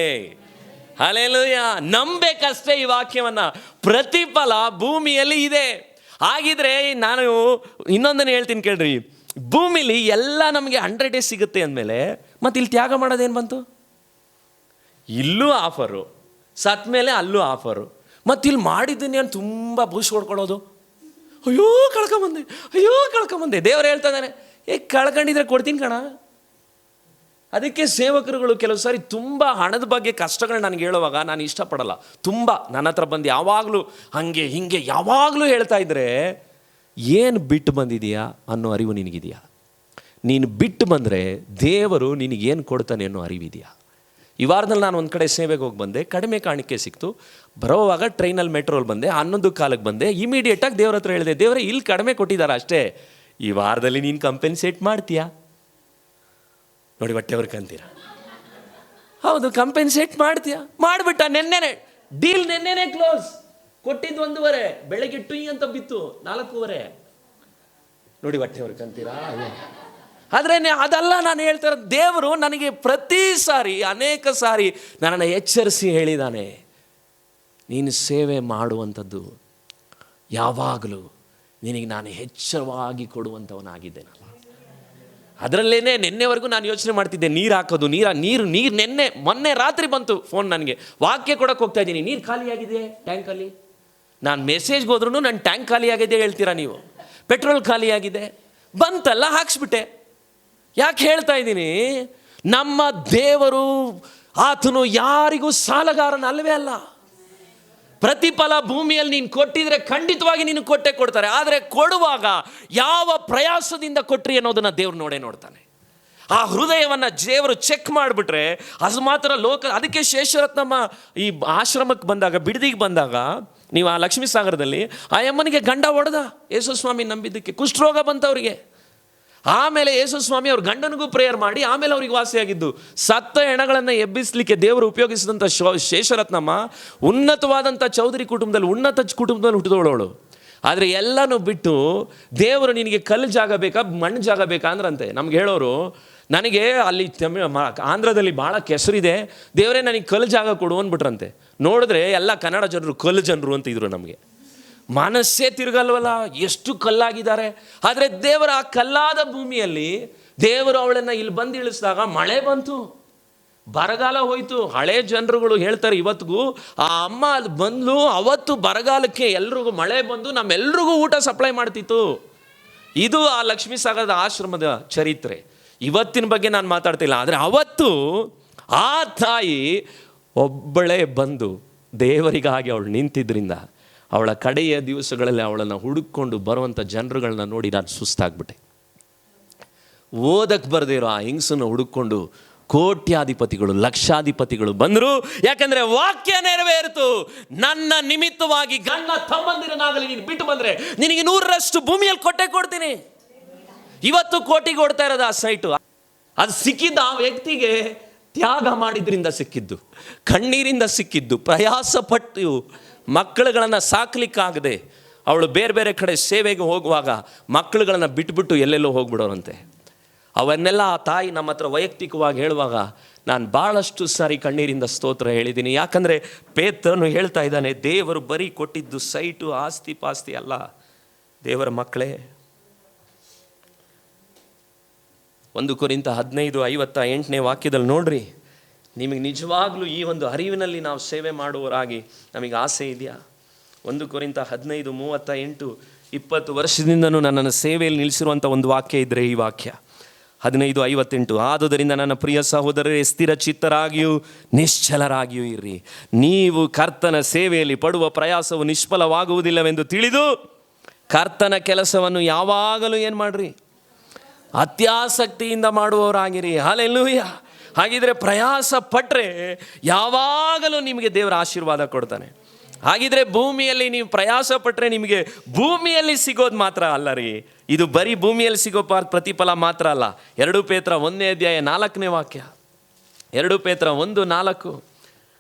A: ಹಲ್ಲೆಲೂಯಾ. ನಂಬೇಕಷ್ಟೇ ಈ ವಾಕ್ಯವನ್ನು. ಪ್ರತಿಫಲ ಭೂಮಿಯಲ್ಲಿ ಇದೆ. ಹಾಗಿದ್ರೆ ನಾನು ಇನ್ನೊಂದನ್ನು ಹೇಳ್ತೀನಿ ಕೇಳ್ರಿ. ಭೂಮಿಲಿ ಎಲ್ಲ ನಮಗೆ 100 days ಸಿಗುತ್ತೆ ಅಂದಮೇಲೆ ಮತ್ತೆ ಇಲ್ಲಿ ತ್ಯಾಗ ಮಾಡೋದೇನು ಬಂತು? ಇಲ್ಲೂ ಆಫರು, ಸತ್ ಮೇಲೆ ಅಲ್ಲೂ ಆಫರು. ಮತ್ತು ಇಲ್ಲಿ ಮಾಡಿದ್ದೀನಿ ಅಂತ ತುಂಬ ಬೂಸ್ ಹೊಡ್ಕೊಳ್ಳೋದು. ಅಯ್ಯೋ ಕಳ್ಕೊಂಬಂದೆ. ದೇವರು ಹೇಳ್ತಾ ಇದ್ದಾನೆ, ಕಳ್ಕೊಂಡಿದ್ರೆ ಕೊಡ್ತೀನಿ ಕಣ. ಅದಕ್ಕೆ ಸೇವಕರುಗಳು ಕೆಲವು ಸಾರಿ ತುಂಬ ಹಣದ ಬಗ್ಗೆ ಕಷ್ಟಗಳು ನನಗೆ ಹೇಳುವಾಗ ನಾನು ಇಷ್ಟಪಡಲ್ಲ. ತುಂಬ ನನ್ನ ಹತ್ರ ಬಂದು ಯಾವಾಗಲೂ ಹಾಗೆ ಹಿಂಗೆ ಯಾವಾಗಲೂ ಹೇಳ್ತಾ ಇದ್ದರೆ, ಏನು ಬಿಟ್ಟು ಬಂದಿದೆಯಾ ಅನ್ನೋ ಅರಿವು ನಿನಗಿದೆಯಾ? ನೀನು ಬಿಟ್ಟು ಬಂದರೆ ದೇವರು ನಿನಗೇನು ಕೊಡ್ತಾನೆ ಅನ್ನೋ ಅರಿವಿದೆಯಾ? ಈ ವಾರದಲ್ಲಿ ನಾನು ಒಂದು ಕಡೆ ಸೇವೆಗೆ ಹೋಗಿ ಬಂದೆ, ಕಡಿಮೆ ಕಾಣಿಕೆ ಸಿಕ್ತು. ಬರೋವಾಗ ಟ್ರೈನಲ್ಲಿ ಮೆಟ್ರೋಲ್ ಬಂದೆ, 11 ಬಂದೆ. ಇಮಿಡಿಯೇಟಾಗಿ ದೇವ್ರ ಹತ್ರ ಹೇಳಿದೆ, ದೇವರೇ ಇಲ್ಲಿ ಕಡಿಮೆ ಕೊಟ್ಟಿದ್ದಾರೆ ಅಷ್ಟೇ, ಈ ವಾರದಲ್ಲಿ ನೀನು ಕಂಪೆನ್ಸೇಟ್ ಮಾಡ್ತೀಯಾ? ನೋಡಿ ಹೊಟ್ಟೆವ್ರಿಗೆ ಕಂತೀರ. ಹೌದು, ಕಂಪೆನ್ಸೇಟ್ ಮಾಡ್ತೀಯಾ? ಮಾಡಿಬಿಟ್ಟ. ನೆನ್ನೆನೆ ಡೀಲ್, ನೆನ್ನೆನೆ ಕ್ಲೋಸ್. ಕೊಟ್ಟಿದ್ದು 1:30, ಬೆಳಗ್ಗೆ ಟುಯ್ ಅಂತ ಬಿತ್ತು 4:15. ನೋಡಿ ಹೊಟ್ಟೆವ್ರಿಗೆ ಕಂತೀರಾ? ಆದರೆ ಅದಲ್ಲ ನಾನು ಹೇಳ್ತಾರೆ. ದೇವರು ನನಗೆ ಪ್ರತಿ ಸಾರಿ, ಅನೇಕ ಸಾರಿ ನನ್ನನ್ನು ಎಚ್ಚರಿಸಿ ಹೇಳಿದ್ದಾನೆ, ನೀನು ಸೇವೆ ಮಾಡುವಂಥದ್ದು ಯಾವಾಗಲೂ ನಿನಗೆ ನಾನು ಹೆಚ್ಚವಾಗಿ ಕೊಡುವಂಥವನಾಗಿದ್ದೇನಲ್ಲ. ಅದರಲ್ಲೇನೆ ನಿನ್ನೆವರೆಗೂ ನಾನು ಯೋಚನೆ ಮಾಡ್ತಿದ್ದೆ, ನೀರು ಹಾಕೋದು, ನೀರು ಮೊನ್ನೆ ರಾತ್ರಿ ಬಂತು ಫೋನ್ ನನಗೆ, ವಾಕ್ಯ ಕೊಡಕ್ಕೆ ಹೋಗ್ತಾ ಇದ್ದೀನಿ, ನೀರು ಖಾಲಿಯಾಗಿದೆ ಟ್ಯಾಂಕಲ್ಲಿ. ನಾನು ಮೆಸೇಜ್ಗೆ ಹೋದ್ರೂ ನನ್ನ ಟ್ಯಾಂಕ್ ಖಾಲಿಯಾಗಿದೆ ಹೇಳ್ತೀರಾ ನೀವು, ಪೆಟ್ರೋಲ್ ಖಾಲಿಯಾಗಿದೆ, ಬಂತಲ್ಲ ಹಾಕ್ಸ್ಬಿಟ್ಟೆ. ಯಾಕೆ ಹೇಳ್ತಾ ಇದ್ದೀನಿ? ನಮ್ಮ ದೇವರು ಆತನು ಯಾರಿಗೂ ಸಾಲಗಾರನಲ್ಲವೇ ಅಲ್ಲ. ಪ್ರತಿಫಲ ಭೂಮಿಯಲ್ಲಿ ನೀನು ಕೊಟ್ಟಿದ್ರೆ ಖಂಡಿತವಾಗಿ ನೀನು ಕೊಡ್ತಾರೆ. ಆದರೆ ಕೊಡುವಾಗ ಯಾವ ಪ್ರಯಾಸದಿಂದ ಕೊಟ್ರಿ ಅನ್ನೋದನ್ನು ದೇವ್ರು ನೋಡ್ತಾನೆ. ಆ ಹೃದಯವನ್ನು ದೇವರು ಚೆಕ್ ಮಾಡಿಬಿಟ್ರೆ ಅದು ಮಾತ್ರ ಅದಕ್ಕೆ ಶೇಷರತ್ನಮ್ಮ ಈ ಆಶ್ರಮಕ್ಕೆ ಬಂದಾಗ, ಬಿಡದಿಗೆ ಬಂದಾಗ, ನೀವು ಆ ಲಕ್ಷ್ಮೀ ಸಾಗರದಲ್ಲಿ ಆ ಅಮ್ಮನಿಗೆ ಗಂಡ ಹೊಡೆದ, ಯೇಸುಸ್ವಾಮಿ ನಂಬಿದ್ದಕ್ಕೆ ಕುಷ್ಠರೋಗ ಬಂತವರಿಗೆ. ಆಮೇಲೆ ಯೇಸುಸ್ವಾಮಿ ಅವ್ರ ಗಂಡನಿಗೂ ಪ್ರೇಯರ್ ಮಾಡಿ ಆಮೇಲೆ ಅವ್ರಿಗೆ ವಾಸಿಯಾಗಿದ್ದು. ಸತ್ತ ಹೆಣಗಳನ್ನು ಎಬ್ಬಿಸಲಿಕ್ಕೆ ದೇವರು ಉಪಯೋಗಿಸಿದಂಥ ಶೇಷರತ್ನಮ್ಮ ಉನ್ನತವಾದಂಥ ಚೌಧರಿ ಕುಟುಂಬದಲ್ಲಿ ಹುಟ್ಟಿದವಳು. ಆದರೆ ಎಲ್ಲನೂ ಬಿಟ್ಟು ದೇವರು ನಿನಗೆ ಕಲ್ಲು ಜಾಗ ಬೇಕಾ, ಮಣ್ಣು ಜಾಗ ಬೇಕಾ ಅಂದ್ರಂತೆ. ನಮ್ಗೆ ಹೇಳೋರು, ನನಗೆ ಅಲ್ಲಿ ಆಂಧ್ರದಲ್ಲಿ ಭಾಳ ಕೆಸರಿದೆ, ದೇವರೇ ನನಗೆ ಕಲ್ಲು ಜಾಗ ಕೊಡು ಅಂದ್ಬಿಟ್ರಂತೆ. ನೋಡಿದ್ರೆ ಎಲ್ಲ ಕನ್ನಡ ಜನರು ಕಲ್ಲು ಜನರು ಅಂತಿದ್ರು. ನಮಗೆ ಮನಸ್ಸೇ ತಿರುಗಲ್ವಲ್ಲ, ಎಷ್ಟು ಕಲ್ಲಾಗಿದ್ದಾರೆ. ಆದರೆ ದೇವರ ಆ ಕಲ್ಲಾದ ಭೂಮಿಯಲ್ಲಿ ದೇವರು ಅವಳನ್ನು ಇಲ್ಲಿ ಬಂದು ಇಳಿಸಿದಾಗ ಮಳೆ ಬಂತು, ಬರಗಾಲ ಹೋಯಿತು. ಹಳೆ ಜನರುಗಳು ಹೇಳ್ತಾರೆ ಇವತ್ತಿಗೂ, ಆ ಅಮ್ಮ ಅಲ್ಲಿ ಬಂದ್ಲು, ಅವತ್ತು ಬರಗಾಲಕ್ಕೆ ಎಲ್ರಿಗೂ ಮಳೆ ಬಂದು ನಮ್ಮೆಲ್ರಿಗೂ ಊಟ ಸಪ್ಲೈ ಮಾಡ್ತಿತ್ತು. ಇದು ಆ ಲಕ್ಷ್ಮೀ ಸಾಗರದ ಆಶ್ರಮದ ಚರಿತ್ರೆ. ಇವತ್ತಿನ ಬಗ್ಗೆ ನಾನು ಮಾತಾಡ್ತಿಲ್ಲ, ಆದರೆ ಅವತ್ತು ಆ ತಾಯಿ ಒಬ್ಬಳೇ ಬಂದು ದೇವರಿಗಾಗಿ ಅವಳು ನಿಂತಿದ್ದರಿಂದ ಅವಳ ಕಡೆಯ ದಿವಸಗಳಲ್ಲಿ ಅವಳನ್ನು ಹುಡುಕೊಂಡು ಬರುವಂಥ ಜನರುಗಳನ್ನ ನೋಡಿ ನಾನು ಸುಸ್ತಾಗ್ಬಿಟ್ಟೆ. ಓದಕ್ಕೆ ಬರದೇ ಇರೋ ಆ ಹೆಂಗಸನ್ನು ಹುಡುಕೊಂಡು ಕೋಟ್ಯಾಧಿಪತಿಗಳು, ಲಕ್ಷಾಧಿಪತಿಗಳು ಬಂದರು. ಯಾಕಂದರೆ ವಾಕ್ಯ ನೆರವೇರಿತು. ನನ್ನ ನಿಮಿತ್ತವಾಗಿ ಗಂಡ ತಮ್ಮಂದಿರನಾಗಲಿ ನೀನು ಬಿಟ್ಟು ಬಂದರೆ ನಿನಗೆ 100ರಷ್ಟು ಭೂಮಿಯಲ್ಲಿ ಕೊಡ್ತೀನಿ. ಇವತ್ತು ಕೋಟಿಗೆ ಓಡ್ತಾ ಇರೋದು ಆ ಸೈಟು. ಅದು ಸಿಕ್ಕಿದ್ದ ಆ ವ್ಯಕ್ತಿಗೆ ತ್ಯಾಗ ಮಾಡಿದ್ರಿಂದ ಸಿಕ್ಕಿದ್ದು, ಕಣ್ಣೀರಿಂದ ಸಿಕ್ಕಿದ್ದು, ಪ್ರಯಾಸ ಪಟ್ಟು ಮಕ್ಕಳುಗಳನ್ನು ಸಾಕಲಿಕ್ಕಾಗದೆ ಅವಳು ಬೇರೆ ಬೇರೆ ಕಡೆ ಸೇವೆಗೆ ಹೋಗುವಾಗ ಮಕ್ಕಳುಗಳನ್ನು ಬಿಟ್ಬಿಟ್ಟು ಎಲ್ಲೆಲ್ಲೋ ಹೋಗ್ಬಿಡೋರಂತೆ. ಅವನ್ನೆಲ್ಲ ಆ ತಾಯಿ ನಮ್ಮ ಹತ್ರ ವೈಯಕ್ತಿಕವಾಗಿ ಹೇಳುವಾಗ ನಾನು ಭಾಳಷ್ಟು ಸಾರಿ ಕಣ್ಣೀರಿಂದ ಸ್ತೋತ್ರ ಹೇಳಿದ್ದೀನಿ. ಯಾಕಂದರೆ ಪೇತ್ರನು ಹೇಳ್ತಾ ಇದ್ದಾನೆ, ದೇವರು ಬರೀ ಕೊಟ್ಟಿದ್ದು ಸೈಟು, ಆಸ್ತಿ ಪಾಸ್ತಿ ಅಲ್ಲ. ದೇವರ ಮಕ್ಕಳೇ, 1 ಕೊರಿಂಥ 15:58 ವಾಕ್ಯದಲ್ಲಿ ನೋಡ್ರಿ, ನಿಮಗೆ ನಿಜವಾಗ್ಲೂ ಈ ಒಂದು ಅರಿವಿನಲ್ಲಿ ನಾವು ಸೇವೆ ಮಾಡುವವರಾಗಿ ನಮಗೆ ಆಸೆ ಇದೆಯಾ? 1 ಕೊರಿಂಥ 15:38, 20 ವರ್ಷದಿಂದನೂ ನನ್ನನ್ನು ಸೇವೆಯಲ್ಲಿ ನಿಲ್ಲಿಸಿರುವಂಥ ಒಂದು ವಾಕ್ಯ ಇದ್ದರೆ ಈ ವಾಕ್ಯ 15:58. ಆದುದರಿಂದ ನನ್ನ ಪ್ರಿಯ ಸಹೋದರರೇ, ಸ್ಥಿರ ಚಿತ್ತರಾಗಿಯೂ ನಿಶ್ಚಲರಾಗಿಯೂ ಇರ್ರಿ. ನೀವು ಕರ್ತನ ಸೇವೆಯಲ್ಲಿ ಪಡುವ ಪ್ರಯಾಸವು ನಿಷ್ಫಲವಾಗುವುದಿಲ್ಲವೆಂದು ತಿಳಿದು ಕರ್ತನ ಕೆಲಸವನ್ನು ಯಾವಾಗಲೂ ಏನು ಮಾಡ್ರಿ? ಅತ್ಯಾಸಕ್ತಿಯಿಂದ ಮಾಡುವವರಾಗಿರಿ. ಹಲ್ಲೆಲೂಯಾ. ಹಾಗಿದ್ರೆ ಪ್ರಯಾಸ ಪಟ್ಟರೆ ಯಾವಾಗಲೂ ನಿಮಗೆ ದೇವರ ಆಶೀರ್ವಾದ ಕೊಡ್ತಾನೆ. ಹಾಗಿದ್ರೆ ಭೂಮಿಯಲ್ಲಿ ನೀವು ಪ್ರಯಾಸ ಪಟ್ಟರೆ ನಿಮಗೆ ಭೂಮಿಯಲ್ಲಿ ಸಿಗೋದು ಮಾತ್ರ ಅಲ್ಲ ರೀ, ಇದು ಬರೀ ಭೂಮಿಯಲ್ಲಿ ಸಿಗೋ ಪ್ರತಿಫಲ ಮಾತ್ರ ಅಲ್ಲ. 2 ಪೇತ್ರ 1:4 ವಾಕ್ಯ, 2 ಪೇತ್ರ 1:4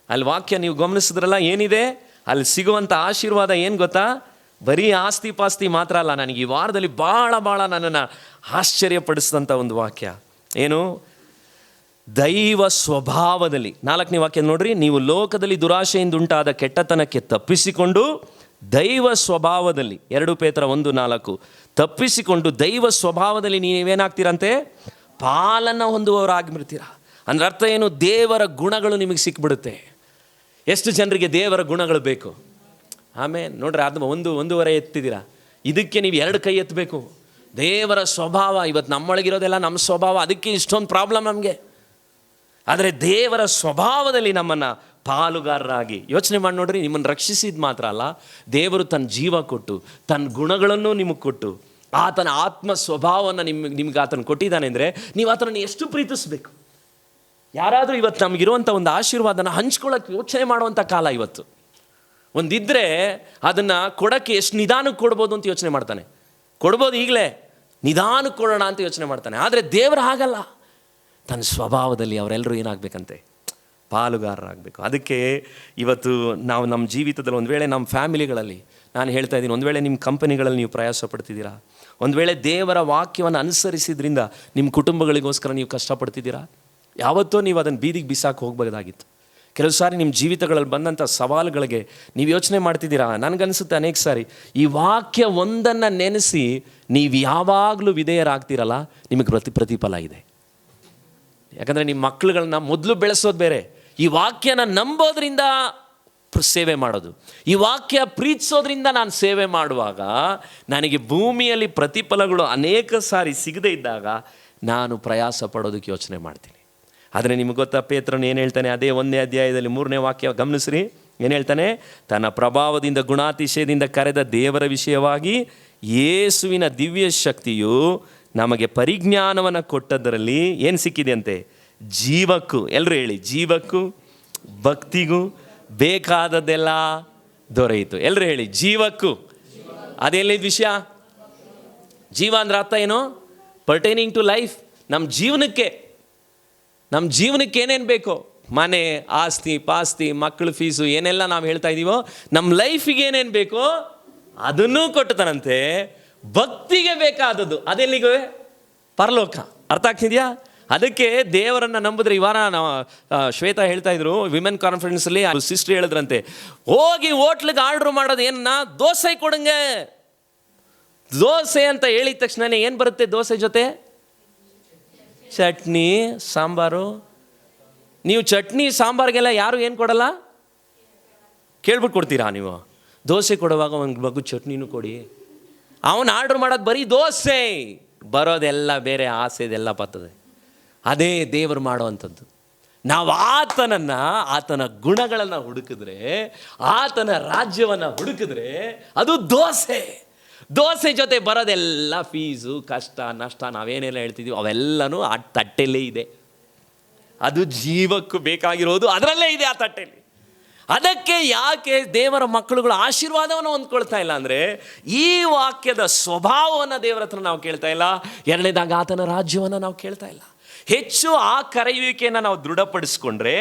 A: ಅಲ್ಲಿ ವಾಕ್ಯ ನೀವು ಗಮನಿಸಿದ್ರಲ್ಲ, ಏನಿದೆ ಅಲ್ಲಿ ಸಿಗುವಂಥ ಆಶೀರ್ವಾದ ಏನು ಗೊತ್ತಾ? ಬರೀ ಆಸ್ತಿ ಪಾಸ್ತಿ ಮಾತ್ರ ಅಲ್ಲ. ನನಗೆ ಈ ವಾರದಲ್ಲಿ ಭಾಳ ನನ್ನನ್ನು ಆಶ್ಚರ್ಯಪಡಿಸಿದಂಥ ಒಂದು ವಾಕ್ಯ ಏನು? ದೈವ ಸ್ವಭಾವದಲ್ಲಿ 4ನೇ ವಾಕ್ಯ ನೋಡ್ರಿ, ನೀವು ಲೋಕದಲ್ಲಿ ದುರಾಶೆಯಿಂದ ಉಂಟಾದ ಕೆಟ್ಟತನಕ್ಕೆ ತಪ್ಪಿಸಿಕೊಂಡು ದೈವ ಸ್ವಭಾವದಲ್ಲಿ, 2 ಪೇತ್ರ 1:4 ತಪ್ಪಿಸಿಕೊಂಡು ದೈವ ಸ್ವಭಾವದಲ್ಲಿ ನೀವೇನಾಗ್ತೀರಂತೆ? ಪಾಲನ್ನು ಹೊಂದುವವರಾಗಿಬಿಡ್ತೀರ. ಅಂದ್ರೆ ಅರ್ಥ ಏನು? ದೇವರ ಗುಣಗಳು ನಿಮಗೆ ಸಿಕ್ಬಿಡುತ್ತೆ. ಎಷ್ಟು ಜನರಿಗೆ ದೇವರ ಗುಣಗಳು ಬೇಕು? ಆಮೇಲೆ ನೋಡ್ರಿ, ಅದು 1.5 ಎತ್ತಿದ್ದೀರಾ, ಇದಕ್ಕೆ ನೀವು 2 ಕೈ ಎತ್ತಬೇಕು. ದೇವರ ಸ್ವಭಾವ ಇವತ್ತು ನಮ್ಮೊಳಗಿರೋದೆಲ್ಲ ನಮ್ಮ ಸ್ವಭಾವ, ಅದಕ್ಕೆ ಇಷ್ಟೊಂದು ಪ್ರಾಬ್ಲಮ್ ನಮಗೆ. ಆದರೆ ದೇವರ ಸ್ವಭಾವದಲ್ಲಿ ನಮ್ಮನ್ನು ಪಾಲುಗಾರರಾಗಿ ಯೋಚನೆ ಮಾಡಿ ನೋಡ್ರಿ. ನಿಮ್ಮನ್ನು ರಕ್ಷಿಸಿದ ಮಾತ್ರ ಅಲ್ಲ, ದೇವರು ತನ್ನ ಜೀವ ಕೊಟ್ಟು ತನ್ನ ಗುಣಗಳನ್ನು ನಿಮಗೆ ಕೊಟ್ಟು ಆತನ ಆತ್ಮ ಸ್ವಭಾವವನ್ನು ನಿಮ್ಗೆ ಆತನ ಕೊಟ್ಟಿದ್ದಾನೆ ಅಂದರೆ ನೀವು ಆತನನ್ನು ಎಷ್ಟು ಪ್ರೀತಿಸಬೇಕು. ಯಾರಾದರೂ ಇವತ್ತು ನಮಗಿರುವಂಥ ಒಂದು ಆಶೀರ್ವಾದನ ಹಂಚ್ಕೊಳ್ಳೋಕ್ಕೆ ಯೋಚನೆ ಮಾಡುವಂಥ ಕಾಲ ಇವತ್ತು. ಒಂದಿದ್ದರೆ ಅದನ್ನು ಕೊಡೋಕ್ಕೆ ಎಷ್ಟು ನಿಧಾನಕ್ಕೆ ಕೊಡ್ಬೋದು ಅಂತ ಯೋಚನೆ ಮಾಡ್ತಾನೆ. ಕೊಡ್ಬೋದು ಈಗಲೇ, ನಿಧಾನಕ್ಕೆ ಕೊಡೋಣ ಅಂತ ಯೋಚನೆ ಮಾಡ್ತಾನೆ. ಆದರೆ ದೇವರು ಹಾಗಲ್ಲ. ತನ್ನ ಸ್ವಭಾವದಲ್ಲಿ ಅವರೆಲ್ಲರೂ ಏನಾಗಬೇಕಂತೆ, ಪಾಲುಗಾರರಾಗಬೇಕು. ಅದಕ್ಕೆ ಇವತ್ತು ನಾವು ನಮ್ಮ ಜೀವಿತದಲ್ಲಿ ಒಂದು ವೇಳೆ ನಮ್ಮ ಫ್ಯಾಮಿಲಿಗಳಲ್ಲಿ, ನಾನು ಹೇಳ್ತಾ ಇದ್ದೀನಿ, ಒಂದು ವೇಳೆ ನಿಮ್ಮ ಕಂಪನಿಗಳಲ್ಲಿ ನೀವು ಪ್ರಯಾಸ ಪಡ್ತಿದ್ದೀರಾ, ಒಂದು ವೇಳೆ ದೇವರ ವಾಕ್ಯವನ್ನು ಅನುಸರಿಸಿದ್ರಿಂದ ನಿಮ್ಮ ಕುಟುಂಬಗಳಿಗೋಸ್ಕರ ನೀವು ಕಷ್ಟಪಡ್ತಿದ್ದೀರಾ, ಯಾವತ್ತೋ ನೀವು ಅದನ್ನು ಬೀದಿಗೆ ಬಿಸಾಕಿ ಹೋಗಬಹುದಾಗಿತ್ತು. ಕೆಲವು ಸಾರಿ ನಿಮ್ಮ ಜೀವಿತಗಳಲ್ಲಿ ಬಂದಂಥ ಸವಾಲುಗಳಿಗೆ ನೀವು ಯೋಚನೆ ಮಾಡ್ತಿದ್ದೀರಾ. ನನಗನ್ಸುತ್ತೆ ಅನೇಕ ಸಾರಿ ಈ ವಾಕ್ಯ ಒಂದನ್ನು ನೆನೆಸಿ ನೀವು ಯಾವಾಗಲೂ ವಿಧೇಯರಾಗ್ತೀರಲ್ಲ, ನಿಮಗೆ ಪ್ರತಿಫಲ ಇದೆ. ಯಾಕಂದರೆ ನಿಮ್ಮ ಮಕ್ಕಳುಗಳನ್ನ ಮೊದಲು ಬೆಳೆಸೋದು ಬೇರೆ, ಈ ವಾಕ್ಯನ ನಂಬೋದ್ರಿಂದ ಸೇವೆ ಮಾಡೋದು. ಈ ವಾಕ್ಯ ಪ್ರೀತಿಸೋದ್ರಿಂದ ನಾನು ಸೇವೆ ಮಾಡುವಾಗ ನನಗೆ ಭೂಮಿಯಲ್ಲಿ ಪ್ರತಿಫಲಗಳು ಅನೇಕ ಸಾರಿ ಸಿಗದೇ ಇದ್ದಾಗ ನಾನು ಪ್ರಯಾಸ ಪಡೋದಕ್ಕೆ ಯೋಚನೆ ಮಾಡ್ತೀನಿ. ಆದರೆ ನಿಮಗೆ ಗೊತ್ತಾ, ಪೇತ್ರನು ಏನು ಹೇಳ್ತಾನೆ, ಅದೇ 1ನೇ ಅಧ್ಯಾಯದಲ್ಲಿ 3ನೇ ವಾಕ್ಯ ಗಮನಿಸ್ರಿ. ಏನು ಹೇಳ್ತಾನೆ? ತನ್ನ ಪ್ರಭಾವದಿಂದ ಗುಣಾತಿಶಯದಿಂದ ಕರೆದ ದೇವರ ವಿಷಯವಾಗಿ ಯೇಸುವಿನ ದಿವ್ಯ ಶಕ್ತಿಯು ನಮಗೆ ಪರಿಜ್ಞಾನವನ್ನು ಕೊಟ್ಟದರಲ್ಲಿ ಏನು ಸಿಕ್ಕಿದೆ ಅಂತೆ? ಜೀವಕ್ಕೂ, ಎಲ್ಲರೂ ಹೇಳಿ, ಜೀವಕ್ಕೂ ಭಕ್ತಿಗೂ ಬೇಕಾದದ್ದೆಲ್ಲ ದೊರೆಯಿತು. ಎಲ್ಲರೂ ಹೇಳಿ, ಜೀವಕ್ಕೂ. ಅದೆಲ್ಲಿದ್ದ ವಿಷಯ? ಜೀವ ಅಂದ್ರೆ ಅರ್ಥ ಏನು? Pertaining to life. ನಮ್ಮ ಜೀವನಕ್ಕೆ ಏನೇನು ಬೇಕೋ, ಮನೆ, ಆಸ್ತಿ ಪಾಸ್ತಿ, ಮಕ್ಕಳ ಫೀಸು, ಏನೆಲ್ಲ ನಾವು ಹೇಳ್ತಾ ಇದ್ದೀವೋ, ನಮ್ಮ ಲೈಫಿಗೆ ಏನೇನು ಬೇಕೋ ಅದನ್ನೂ ಕೊಟ್ಟತನಂತೆ. ಭಕ್ತಿಗೆ ಬೇಕಾದದ್ದು ಅದೆಲ್ಲಿಗೆ? ಪರಲೋಕ. ಅರ್ಥ ಆಗ್ತಿದೆಯಾ? ಅದಕ್ಕೆ ದೇವರನ್ನು ನಂಬಿದ್ರೆ, ಈ ವಾರ ನಾವು ಶ್ವೇತಾ ಹೇಳ್ತಾ ಇದ್ರು ವಿಮೆನ್ ಕಾನ್ಫರೆನ್ಸಲ್ಲಿ, ಸಿಸ್ಟರ್ ಹೇಳಿದ್ರಂತೆ, ಹೋಗಿ ಹೋಟ್ಲಿಗೆ ಆರ್ಡ್ರ್ ಮಾಡೋದು ಏನನ್ನ? ದೋಸೆ ಕೊಡಂಗೆ. ದೋಸೆ ಅಂತ ಹೇಳಿದ ತಕ್ಷಣ ಏನು ಬರುತ್ತೆ ದೋಸೆ ಜೊತೆ? ಚಟ್ನಿ ಸಾಂಬಾರು. ನೀವು ಚಟ್ನಿ ಸಾಂಬಾರಿಗೆಲ್ಲ ಯಾರು ಏನು ಕೊಡಲ್ಲ? ಕೇಳ್ಬಿಟ್ಟು ಕೊಡ್ತೀರಾ ನೀವು? ದೋಸೆ ಕೊಡುವಾಗ ಒಂದು ಮಗು ಚಟ್ನಿನೂ ಕೊಡಿ. ಅವನು ಆರ್ಡ್ರ್ ಮಾಡೋದು ಬರೀ ದೋಸೆ, ಬರೋದೆಲ್ಲ ಬೇರೆ, ಆಸೆದೆಲ್ಲ ಬರ್ತದೆ. ಅದೇ ದೇವರು ಮಾಡೋವಂಥದ್ದು. ನಾವು ಆತನ ಗುಣಗಳನ್ನು ಹುಡುಕಿದ್ರೆ, ಆತನ ರಾಜ್ಯವನ್ನು ಹುಡುಕಿದ್ರೆ ಅದು ದೋಸೆ ಜೊತೆ ಬರೋದೆಲ್ಲ ಫೀಸು, ಕಷ್ಟ ನಷ್ಟ, ನಾವೇನೆಲ್ಲ ಹೇಳ್ತಿದ್ದೀವಿ ಅವೆಲ್ಲನೂ ಆ ತಟ್ಟೆಯಲ್ಲೇ ಇದೆ. ಅದು ಜೀವಕ್ಕೂ ಬೇಕಾಗಿರೋದು ಅದರಲ್ಲೇ ಇದೆ, ಆ ತಟ್ಟೆಯಲ್ಲಿ. ಅದಕ್ಕೆ ಯಾಕೆ ದೇವರ ಮಕ್ಕಳುಗಳು ಆಶೀರ್ವಾದವನ್ನು ಹೊಂದ್ಕೊಳ್ತಾ ಇಲ್ಲ ಅಂದರೆ, ಈ ವಾಕ್ಯದ ಸ್ವಭಾವವನ್ನು ದೇವರ ಹತ್ರ ನಾವು ಕೇಳ್ತಾ ಇಲ್ಲ. ಎರಡನೇದಾಗ ಆತನ ರಾಜ್ಯವನ್ನು ನಾವು ಕೇಳ್ತಾ ಇಲ್ಲ. ಹೆಚ್ಚು ಆ ಕರೆಯುವಿಕೆಯನ್ನು ನಾವು ದೃಢಪಡಿಸ್ಕೊಂಡ್ರೆ,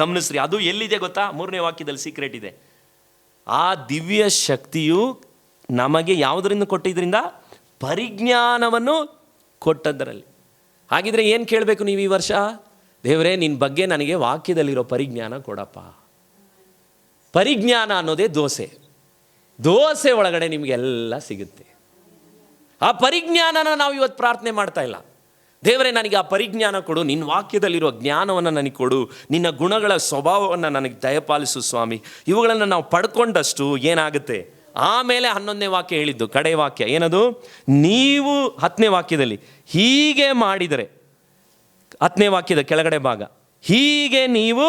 A: ಗಮನಿಸ್ರಿ, ಅದು ಎಲ್ಲಿದೆ ಗೊತ್ತಾ? 3ನೇ ವಾಕ್ಯದಲ್ಲಿ ಸೀಕ್ರೆಟ್ ಇದೆ. ಆ ದಿವ್ಯ ಶಕ್ತಿಯು ನಮಗೆ ಯಾವುದರಿಂದ ಕೊಟ್ಟಿದ್ರಿಂದ? ಪರಿಜ್ಞಾನವನ್ನು ಕೊಟ್ಟದ್ದರಲ್ಲಿ. ಹಾಗಿದ್ರೆ ಏನು ಕೇಳಬೇಕು ನೀವು ಈ ವರ್ಷ? ದೇವರೇ, ನಿನ್ನ ಬಗ್ಗೆ ನನಗೆ ವಾಕ್ಯದಲ್ಲಿರೋ ಪರಿಜ್ಞಾನ ಕೊಡಪ್ಪ. ಪರಿಜ್ಞಾನ ಅನ್ನೋದೇ ದೋಸೆ ಒಳಗಡೆ ನಿಮಗೆಲ್ಲ ಸಿಗುತ್ತೆ. ಆ ಪರಿಜ್ಞಾನನ ನಾವು ಇವತ್ತು ಪ್ರಾರ್ಥನೆ ಮಾಡ್ತಾ ಇಲ್ಲ. ದೇವರೇ, ನನಗೆ ಆ ಪರಿಜ್ಞಾನ ಕೊಡು, ನಿನ್ನ ವಾಕ್ಯದಲ್ಲಿರೋ ಜ್ಞಾನವನ್ನು ನನಗೆ ಕೊಡು, ನಿನ್ನ ಗುಣಗಳ ಸ್ವಭಾವವನ್ನು ನನಗೆ ದಯಪಾಲಿಸು ಸ್ವಾಮಿ. ಇವುಗಳನ್ನು ನಾವು ಪಡ್ಕೊಂಡಷ್ಟು ಏನಾಗುತ್ತೆ? ಆಮೇಲೆ 11ನೇ ವಾಕ್ಯ ಹೇಳಿದ್ದು, ಕಡೆ ವಾಕ್ಯ ಏನದು? ನೀವು 10ನೇ ವಾಕ್ಯದಲ್ಲಿ ಹೀಗೆ ಮಾಡಿದರೆ, 10ನೇ ವಾಕ್ಯದ ಕೆಳಗಡೆ ಭಾಗ, ಹೀಗೆ ನೀವು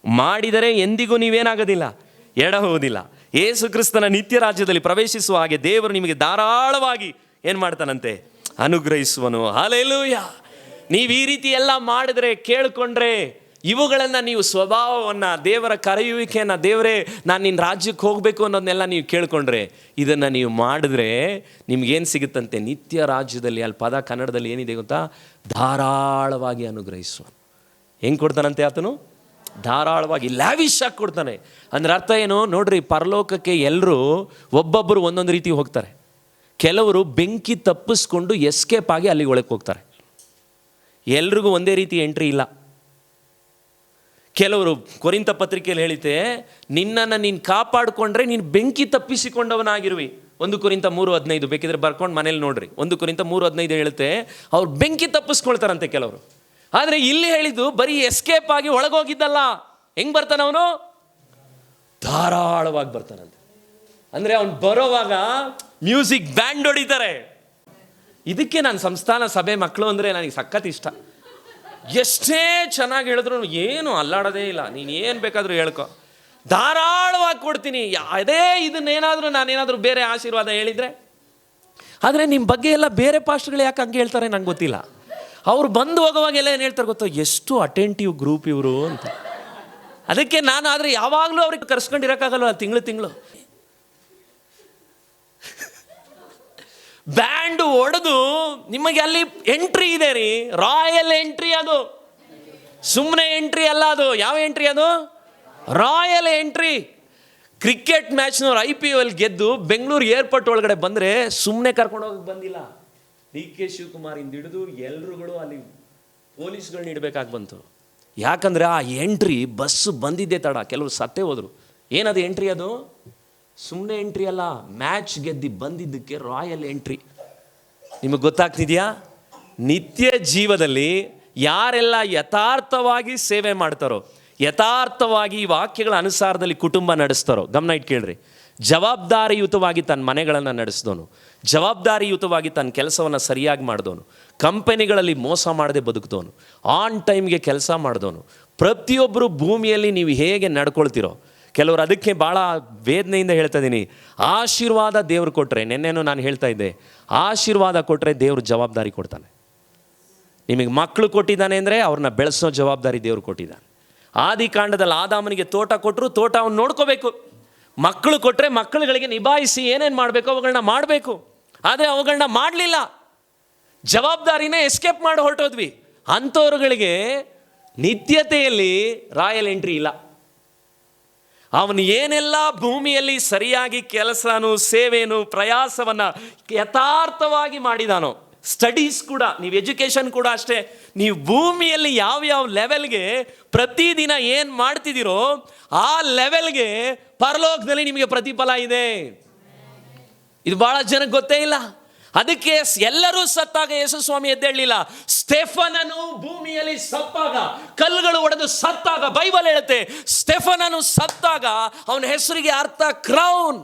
A: ಮಾಡಿದರೆ ಎಂದಿಗೂ ನೀವೇನಾಗೋದಿಲ್ಲ, ಎಡಹುವುದಿಲ್ಲ. ಯೇಸು ಕ್ರಿಸ್ತನ ನಿತ್ಯ ರಾಜ್ಯದಲ್ಲಿ ಪ್ರವೇಶಿಸುವ ಹಾಗೆ ದೇವರು ನಿಮಗೆ ಧಾರಾಳವಾಗಿ ಏನು ಮಾಡ್ತಾನಂತೆ? ಅನುಗ್ರಹಿಸುವನು. ಹಲ್ಲೆಲೂಯ. ನೀವು ಈ ರೀತಿ ಎಲ್ಲ ಮಾಡಿದ್ರೆ, ಕೇಳಿಕೊಂಡ್ರೆ, ಇವುಗಳನ್ನು ನೀವು ಸ್ವಭಾವವನ್ನು, ದೇವರ ಕರೆಯುವಿಕೆಯನ್ನು, ದೇವರೇ ನಾನು ನಿನ್ನ ರಾಜ್ಯಕ್ಕೆ ಹೋಗಬೇಕು ಅನ್ನೋದನ್ನೆಲ್ಲ ನೀವು ಕೇಳಿಕೊಂಡ್ರೆ, ಇದನ್ನು ನೀವು ಮಾಡಿದ್ರೆ ನಿಮ್ಗೇನು ಸಿಗುತ್ತಂತೆ? ನಿತ್ಯ ರಾಜ್ಯದಲ್ಲಿ. ಅಲ್ಲಿ ಪದ ಕನ್ನಡದಲ್ಲಿ ಏನಿದೆ ಗೊತ್ತಾ? ಧಾರಾಳವಾಗಿ ಅನುಗ್ರಹಿಸುವ. ಹೆಂಗೆ ಕೊಡ್ತಾನಂತೆ ಆತನು? ಧಾರಾಳವಾಗಿ, ಲ್ಯಾವಿಶ್ ಆಗಿ ಕೊಡ್ತಾನೆ. ಅಂದ್ರೆ ಅರ್ಥ ಏನು ನೋಡ್ರಿ, ಪರಲೋಕಕ್ಕೆ ಎಲ್ಲರೂ ಒಬ್ಬೊಬ್ಬರು ಒಂದೊಂದು ರೀತಿ ಹೋಗ್ತಾರೆ. ಕೆಲವರು ಬೆಂಕಿ ತಪ್ಪಿಸ್ಕೊಂಡು ಎಸ್ಕೇಪ್ ಆಗಿ ಅಲ್ಲಿಗೆ ಒಳಗೆ ಹೋಗ್ತಾರೆ. ಎಲ್ರಿಗೂ ಒಂದೇ ರೀತಿ ಎಂಟ್ರಿ ಇಲ್ಲ. ಕೆಲವರು ಕೊರಿಂಥ ಪತ್ರಿಕೆಯಲ್ಲಿ ಹೇಳಿತೆ, ನಿನ್ನನ್ನು ನೀನು ಕಾಪಾಡಿಕೊಂಡ್ರೆ ನೀನು ಬೆಂಕಿ ತಪ್ಪಿಸಿಕೊಂಡವನಾಗಿರುವಿ. 1 ಕೊರಿಂಥ 3:15 ಬೇಕಿದ್ರೆ ಬರ್ಕೊಂಡು ಮನೇಲಿ ನೋಡ್ರಿ. 1 ಕೊರಿಂಥ 3:15 ಹೇಳುತ್ತೆ, ಅವ್ರು ಬೆಂಕಿ ತಪ್ಪಿಸ್ಕೊಳ್ತಾರಂತೆ ಕೆಲವರು. ಆದರೆ ಇಲ್ಲಿ ಹೇಳಿದ್ದು ಬರೀ ಎಸ್ಕೇಪ್ ಆಗಿ ಒಳಗೋಗಿದ್ದಲ್ಲ. ಹೆಂಗೆ ಬರ್ತಾನೆ ಅವನು? ಧಾರಾಳವಾಗಿ ಬರ್ತಾನಂತೆ. ಅಂದರೆ ಅವನು ಬರೋವಾಗ ಮ್ಯೂಸಿಕ್ ಬ್ಯಾಂಡ್ ಹೊಡಿತಾರೆ. ಇದಕ್ಕೆ ನಾನು ಸಂಸ್ಥಾನ ಸಭೆ ಮಕ್ಕಳು ಅಂದರೆ ನನಗೆ ಸಖತ್ ಇಷ್ಟ. ಎಷ್ಟೇ ಚೆನ್ನಾಗಿ ಹೇಳಿದ್ರು ಏನು ಅಲ್ಲಾಡೋದೇ ಇಲ್ಲ. ನೀನು ಏನು ಬೇಕಾದರೂ ಹೇಳ್ಕೊ, ಧಾರಾಳವಾಗಿ ಕೊಡ್ತೀನಿ. ಅದೇ ಇದನ್ನೇನಾದರೂ ನಾನೇನಾದರೂ ಬೇರೆ ಆಶೀರ್ವಾದ ಹೇಳಿದರೆ, ಆದರೆ ನಿಮ್ಮ ಬಗ್ಗೆ ಎಲ್ಲ ಬೇರೆ ಪಾಸ್ಟ್ಗಳು ಯಾಕೆ ಹಂಗೆ ಹೇಳ್ತಾರೆ ನಂಗೆ ಗೊತ್ತಿಲ್ಲ. ಅವ್ರು ಬಂದು ಹೋಗುವಾಗೆಲ್ಲ ಏನು ಹೇಳ್ತಾರೆ ಗೊತ್ತೋ, ಎಷ್ಟು ಅಟೆಂಟಿವ್ ಗ್ರೂಪ್ ಇವರು ಅಂತ. ಅದಕ್ಕೆ ನಾನು ಆದರೆ ಯಾವಾಗಲೂ ಅವ್ರಿಗೆ ಕರ್ಸ್ಕೊಂಡಿರೋಕ್ಕಾಗಲ್ವ ತಿಂಗಳು ಬ್ಯಾಂಡ್ ಹೊಡೆದು ನಿಮಗೆ ಅಲ್ಲಿ ಎಂಟ್ರಿ ಇದೆ ರೀ, ರಾಯಲ್ ಎಂಟ್ರಿ. ಅದು ಸುಮ್ಮನೆ ಎಂಟ್ರಿ ಅಲ್ಲ, ಅದು ಯಾವ ಎಂಟ್ರಿ? ಅದು ರಾಯಲ್ ಎಂಟ್ರಿ. ಕ್ರಿಕೆಟ್ ಮ್ಯಾಚ್ನವ್ರು IPL ಗೆದ್ದು ಬೆಂಗಳೂರು ಏರ್ಪೋರ್ಟ್ ಒಳಗಡೆ ಬಂದರೆ ಸುಮ್ಮನೆ ಕರ್ಕೊಂಡು ಹೋಗಕ್ಕೆ ಬಂದಿಲ್ಲ. DK ಶಿವಕುಮಾರಿಂದ ಹಿಡಿದು ಎಲ್ರುಗಳು ಅಲ್ಲಿ ಪೊಲೀಸ್ಗಳನ್ನ ಇಡಬೇಕಾಗಿ ಬಂತು. ಯಾಕಂದರೆ ಆ ಎಂಟ್ರಿ ಬಸ್ಸು ಬಂದಿದ್ದೇ ತಡ, ಕೆಲವರು ಸತ್ತೇ ಹೋದರು. ಏನದು ಎಂಟ್ರಿ? ಅದು ಸುಮ್ಮನೆ ಎಂಟ್ರಿ ಅಲ್ಲ, ಮ್ಯಾಚ್ ಗೆದ್ದು ಬಂದಿದ್ದಕ್ಕೆ ರಾಯಲ್ ಎಂಟ್ರಿ. ನಿಮಗೆ ಗೊತ್ತಾಗ್ತಿದೆಯಾ? ನಿತ್ಯ ಜೀವದಲ್ಲಿ ಯಾರೆಲ್ಲ ಯಥಾರ್ಥವಾಗಿ ಸೇವೆ ಮಾಡ್ತಾರೋ, ಯಥಾರ್ಥವಾಗಿ ಈ ವಾಕ್ಯಗಳ ಅನುಸಾರದಲ್ಲಿ ಕುಟುಂಬ ನಡೆಸ್ತಾರೋ, ಗಮನ ಇಟ್ಟು ಕೇಳ್ರಿ. ಜವಾಬ್ದಾರಿಯುತವಾಗಿ ತನ್ನ ಮನೆಗಳನ್ನು ನಡೆಸಿದವನು, ಜವಾಬ್ದಾರಿಯುತವಾಗಿ ತನ್ನ ಕೆಲಸವನ್ನು ಸರಿಯಾಗಿ ಮಾಡಿದವನು, ಕಂಪನಿಗಳಲ್ಲಿ ಮೋಸ ಮಾಡದೆ ಬದುಕಿದವನು, ಆನ್ ಟೈಮ್ಗೆ ಕೆಲಸ ಮಾಡಿದವನು, ಪ್ರತಿಯೊಬ್ಬರು ಭೂಮಿಯಲ್ಲಿ ನೀವು ಹೇಗೆ ನಡ್ಕೊಳ್ತಿರೋ. ಕೆಲವರು ಅದಕ್ಕೆ ಭಾಳ ವೇದನೆಯಿಂದ ಹೇಳ್ತಾ ಇದ್ದೀನಿ, ಆಶೀರ್ವಾದ ದೇವರು ಕೊಟ್ಟರೆ, ನೆನ್ನೆನೂ ನಾನು ಹೇಳ್ತಾ ಇದ್ದೆ, ಆಶೀರ್ವಾದ ಕೊಟ್ಟರೆ ದೇವರು ಜವಾಬ್ದಾರಿ ಕೊಡ್ತಾನೆ. ನಿಮಗೆ ಮಕ್ಕಳು ಕೊಟ್ಟಿದ್ದಾನೆ ಅಂದರೆ ಅವ್ರನ್ನ ಬೆಳೆಸೋ ಜವಾಬ್ದಾರಿ ದೇವರು ಕೊಟ್ಟಿದ್ದಾನೆ. ಆದಿಕಾಂಡದಲ್ಲಿ ಆದಾಮನಿಗೆ ತೋಟ ಕೊಟ್ಟರು, ತೋಟ ಅವನು ನೋಡ್ಕೋಬೇಕು. ಮಕ್ಕಳು ಕೊಟ್ಟರೆ ಮಕ್ಕಳುಗಳಿಗೆ ನಿಭಾಯಿಸಿ ಏನೇನು ಮಾಡಬೇಕು ಅವುಗಳನ್ನ ಮಾಡಬೇಕು. ಆದರೆ ಅವುಗಳನ್ನ ಮಾಡಲಿಲ್ಲ, ಜವಾಬ್ದಾರಿನೇ ಎಸ್ಕೇಪ್ ಮಾಡಿ ಹೊರಟೋದ್ವಿ. ಅಂಥವ್ರುಗಳಿಗೆ ನಿತ್ಯತೆಯಲ್ಲಿ ರಾಯಲ್ ಎಂಟ್ರಿ ಇಲ್ಲ. ಅವನು ಏನೆಲ್ಲ ಭೂಮಿಯಲ್ಲಿ ಸರಿಯಾಗಿ ಕೆಲಸನೂ ಸೇವೆನೂ ಪ್ರಯಾಸವನ್ನು ಯಥಾರ್ಥವಾಗಿ ಮಾಡಿದಾನೋ, ಸ್ಟಡೀಸ್ ಕೂಡ, ನೀವು ಎಜುಕೇಷನ್ ಕೂಡ ಅಷ್ಟೇ, ನೀವು ಭೂಮಿಯಲ್ಲಿ ಯಾವ್ಯಾವ ಲೆವೆಲ್ಗೆ ಪ್ರತಿದಿನ ಏನು ಮಾಡ್ತಿದ್ದೀರೋ ಆ ಲೆವೆಲ್ಗೆ ಪರಲೋಕದಲ್ಲಿ ನಿಮಗೆ ಪ್ರತಿಫಲ ಇದೆ. ಇದು ಭಾಳ ಜನಕ್ಕೆ ಗೊತ್ತೇ ಇಲ್ಲ. ಅದಕ್ಕೆ ಎಲ್ಲರೂ ಸತ್ತಾಗ ಯೇಸು ಸ್ವಾಮಿ ಎದ್ದೇಳಲಿಲ್ಲ. ಸ್ಟೆಫನನು ಭೂಮಿಯಲ್ಲಿ ಸತ್ತಾಗ, ಕಲ್ಲುಗಳು ಒಡೆದು ಸತ್ತಾಗ, ಬೈಬಲ್ ಹೇಳುತ್ತೆ ಸ್ಟೆಫನನು ಸತ್ತಾಗ ಅವನ ಹೆಸರಿಗೆ ಅರ್ಥ ಕ್ರೌನ್,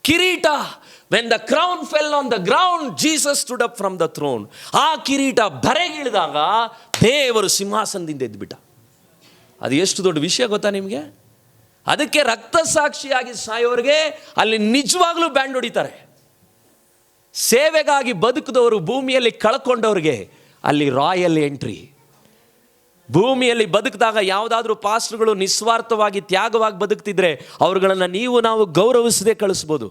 A: ಕಿರೀಟ. When the crown fell on the ground, Jesus stood up from the throne. ಆ ಕಿರೀಟ ಧರೆಗಿಳಿದಾಗ ದೇವರು ಸಿಂಹಾಸನದಿಂದ ಎದ್ದುಬಿಟ್ಟ. ಅದು ಎಷ್ಟು ದೊಡ್ಡ ವಿಷಯ ಗೊತ್ತಾ ನಿಮಗೆ? ಅದಕ್ಕೆ ರಕ್ತಸಾಕ್ಷಿಯಾಗಿ ಸಾಯೋರಿಗೆ ಅಲ್ಲಿ ನಿಜವಾಗ್ಲೂ ಬ್ಯಾಂಡ್ ಹೊಡಿತಾರೆ. ಸೇವೆಗಾಗಿ ಬದುಕಿದವರು, ಭೂಮಿಯಲ್ಲಿ ಕಳ್ಕೊಂಡವ್ರಿಗೆ ಅಲ್ಲಿ ರಾಯಲ್ ಎಂಟ್ರಿ. ಭೂಮಿಯಲ್ಲಿ ಬದುಕಿದಾಗ ಯಾವುದಾದ್ರೂ ಪಾಸ್ಟರ್ಗಳು ನಿಸ್ವಾರ್ಥವಾಗಿ ತ್ಯಾಗವಾಗಿ ಬದುಕ್ತಿದ್ರೆ ಅವ್ರುಗಳನ್ನು ನಾವು ಗೌರವಿಸದೆ ಕಳಿಸ್ಬೋದು.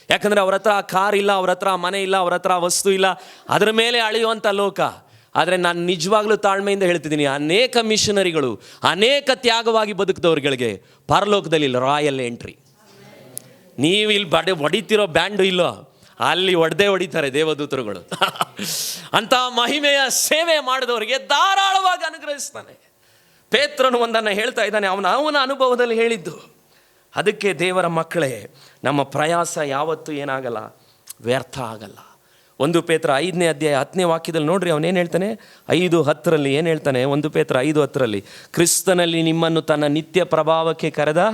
A: ಯಾಕಂದರೆ ಅವ್ರ ಹತ್ರ ಕಾರ್ ಇಲ್ಲ, ಅವ್ರ ಹತ್ರ ಮನೆ ಇಲ್ಲ, ಅವ್ರ ಹತ್ರ ವಸ್ತು ಇಲ್ಲ, ಅದರ ಮೇಲೆ ಅಳೆಯುವಂಥ ಲೋಕ. ಆದರೆ ನಾನು ನಿಜವಾಗ್ಲೂ ತಾಳ್ಮೆಯಿಂದ ಹೇಳ್ತಿದ್ದೀನಿ, ಅನೇಕ ಮಿಷನರಿಗಳು, ಅನೇಕ ತ್ಯಾಗವಾಗಿ ಬದುಕಿದವ್ರುಗಳಿಗೆ ಪರಲೋಕದಲ್ಲಿ ರಾಯಲ್ ಎಂಟ್ರಿ. ನೀವು ಇಲ್ಲಿ ಹೊಡಿತಿರೋ ಬ್ಯಾಂಡು ಇಲ್ಲೋ, ಅಲ್ಲಿ ಹೊಡಿತಾರೆ ದೇವದೂತರುಗಳು. ಅಂಥ ಮಹಿಮೆಯ ಸೇವೆ ಮಾಡಿದವರಿಗೆ ಧಾರಾಳವಾಗಿ ಅನುಗ್ರಹಿಸ್ತಾನೆ. ಪೇತ್ರನು ಒಂದನ್ನು ಹೇಳ್ತಾ ಇದ್ದಾನೆ, ಅವನ ಅನುಭವದಲ್ಲಿ ಹೇಳಿದ್ದು. ಅದಕ್ಕೆ ದೇವರ ಮಕ್ಕಳೇ, ನಮ್ಮ ಪ್ರಯಾಸ ಯಾವತ್ತೂ ಏನಾಗಲ್ಲ, ವ್ಯರ್ಥ ಆಗಲ್ಲ. 1 ಪೇತ್ರ 5ನೇ ಅಧ್ಯಾಯ 10ನೇ ವಾಕ್ಯದಲ್ಲಿ ನೋಡ್ರಿ, ಅವನೇನು ಹೇಳ್ತಾನೆ? 5:10 ಏನು ಹೇಳ್ತಾನೆ? 1 ಪೇತ್ರ 5:10, ಕ್ರಿಸ್ತನಲ್ಲಿ ನಿಮ್ಮನ್ನು ತನ್ನ ನಿತ್ಯ ಪ್ರಭಾವಕ್ಕೆ ಕರೆದ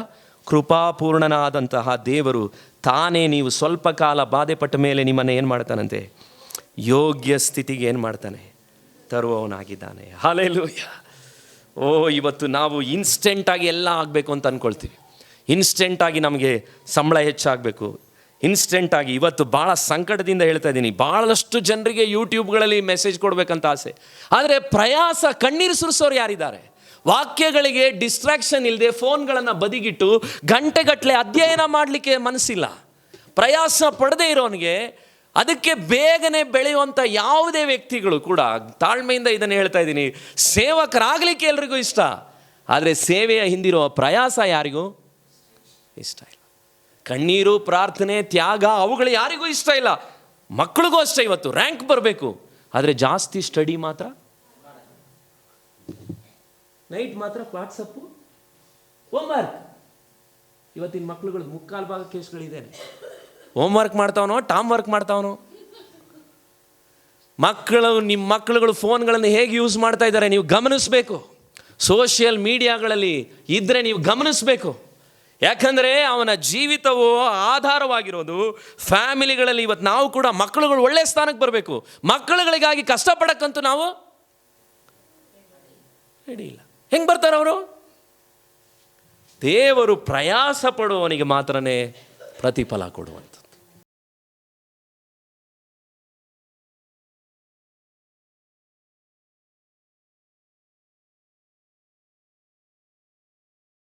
A: ಕೃಪಾಪೂರ್ಣನಾದಂತಹ ದೇವರು ತಾನೇ ನೀವು ಸ್ವಲ್ಪ ಕಾಲ ಬಾಧೆಪಟ್ಟ ಮೇಲೆ ನಿಮ್ಮನ್ನು ಏನು ಮಾಡ್ತಾನಂತೆ? ಯೋಗ್ಯ ಸ್ಥಿತಿಗೆ ಏನು ಮಾಡ್ತಾನೆ? ತರುವವನಾಗಿದ್ದಾನೆ. ಹಲ್ಲೆಲೂಯ. ಇವತ್ತು ನಾವು ಇನ್ಸ್ಟೆಂಟಾಗಿ ಎಲ್ಲ ಆಗಬೇಕು ಅಂತ ಅಂದ್ಕೊಳ್ತೀವಿ. ಇನ್ಸ್ಟೆಂಟಾಗಿ ನಮಗೆ ಸಂಬಳ ಹೆಚ್ಚಾಗಬೇಕು, ಇನ್ಸ್ಟೆಂಟಾಗಿ. ಇವತ್ತು ಭಾಳ ಸಂಕಟದಿಂದ ಹೇಳ್ತಾ ಇದ್ದೀನಿ, ಭಾಳಷ್ಟು ಜನರಿಗೆ ಯೂಟ್ಯೂಬ್ಗಳಲ್ಲಿ ಮೆಸೇಜ್ ಕೊಡಬೇಕಂತ ಆಸೆ. ಆದರೆ ಪ್ರಯಾಸ ಕಣ್ಣೀರು ಸುರಿಸೋರು ಯಾರಿದ್ದಾರೆ? ವಾಕ್ಯಗಳಿಗೆ ಡಿಸ್ಟ್ರಾಕ್ಷನ್ ಇಲ್ಲದೆ ಫೋನ್ಗಳನ್ನು ಬದಿಗಿಟ್ಟು ಗಂಟೆಗಟ್ಟಲೆ ಅಧ್ಯಯನ ಮಾಡಲಿಕ್ಕೆ ಮನಸ್ಸಿಲ್ಲ. ಪ್ರಯಾಸ ಪಡದೇ ಇರೋನಿಗೆ, ಅದಕ್ಕೆ ಬೇಗನೆ ಬೆಳೆಯುವಂಥ ಯಾವುದೇ ವ್ಯಕ್ತಿಗಳು ಕೂಡ, ತಾಳ್ಮೆಯಿಂದ ಇದನ್ನು ಹೇಳ್ತಾ ಇದ್ದೀನಿ, ಸೇವಕರಾಗಲಿಕ್ಕೆ ಎಲ್ರಿಗೂ ಇಷ್ಟ. ಆದರೆ ಸೇವೆಯ ಹಿಂದಿರೋ ಪ್ರಯಾಸ ಯಾರಿಗೂ ಇಷ್ಟ ಇಲ್ಲ. ಕಣ್ಣೀರು, ಪ್ರಾರ್ಥನೆ, ತ್ಯಾಗ ಅವುಗಳು ಯಾರಿಗೂ ಇಷ್ಟ ಇಲ್ಲ. ಮಕ್ಕಳಿಗೂ ಅಷ್ಟೇ. ಇವತ್ತು ರ್ಯಾಂಕ್ ಬರಬೇಕು, ಆದರೆ ಜಾಸ್ತಿ ಸ್ಟಡಿ ಮಾತ್ರ, ನೈಟ್ ಮಾತ್ರ ವಾಟ್ಸಪ್ಪು, ಹೋಮ್ವರ್ಕ್. ಇವತ್ತಿನ ಮಕ್ಕಳುಗಳು 3/4 ಕೇಸ್ಗಳಿದೆ. ಹೋಮ್ವರ್ಕ್ ಮಾಡ್ತಾವನೋ, ಟಾಮ್ ವರ್ಕ್ ಮಾಡ್ತಾವನೋ. ನಿಮ್ಮ ಮಕ್ಕಳುಗಳು ಫೋನ್ಗಳನ್ನು ಹೇಗೆ ಯೂಸ್ ಮಾಡ್ತಾ ಇದ್ದಾರೆ ನೀವು ಗಮನಿಸಬೇಕು. ಸೋಷಿಯಲ್ ಮೀಡಿಯಾಗಳಲ್ಲಿ ಇದ್ದರೆ ನೀವು ಗಮನಿಸಬೇಕು. ಯಾಕಂದರೆ ಅವನ ಜೀವಿತವು ಆಧಾರವಾಗಿರೋದು ಫ್ಯಾಮಿಲಿಗಳಲ್ಲಿ. ಇವತ್ತು ನಾವು ಕೂಡ ಮಕ್ಕಳುಗಳು ಒಳ್ಳೆ ಸ್ಥಾನಕ್ಕೆ ಬರಬೇಕು. ಮಕ್ಕಳುಗಳಿಗಾಗಿ ಕಷ್ಟಪಡಕ್ಕಂತೂ ನಾವು ರೆಡಿ ಇಲ್ಲ. ಹೆಂಗೆ ಬರ್ತಾರೆ ಅವರು? ದೇವರು ಪ್ರಯಾಸ ಪಡುವವನಿಗೆ ಮಾತ್ರನೇ ಪ್ರತಿಫಲ ಕೊಡುವಂಥದ್ದು.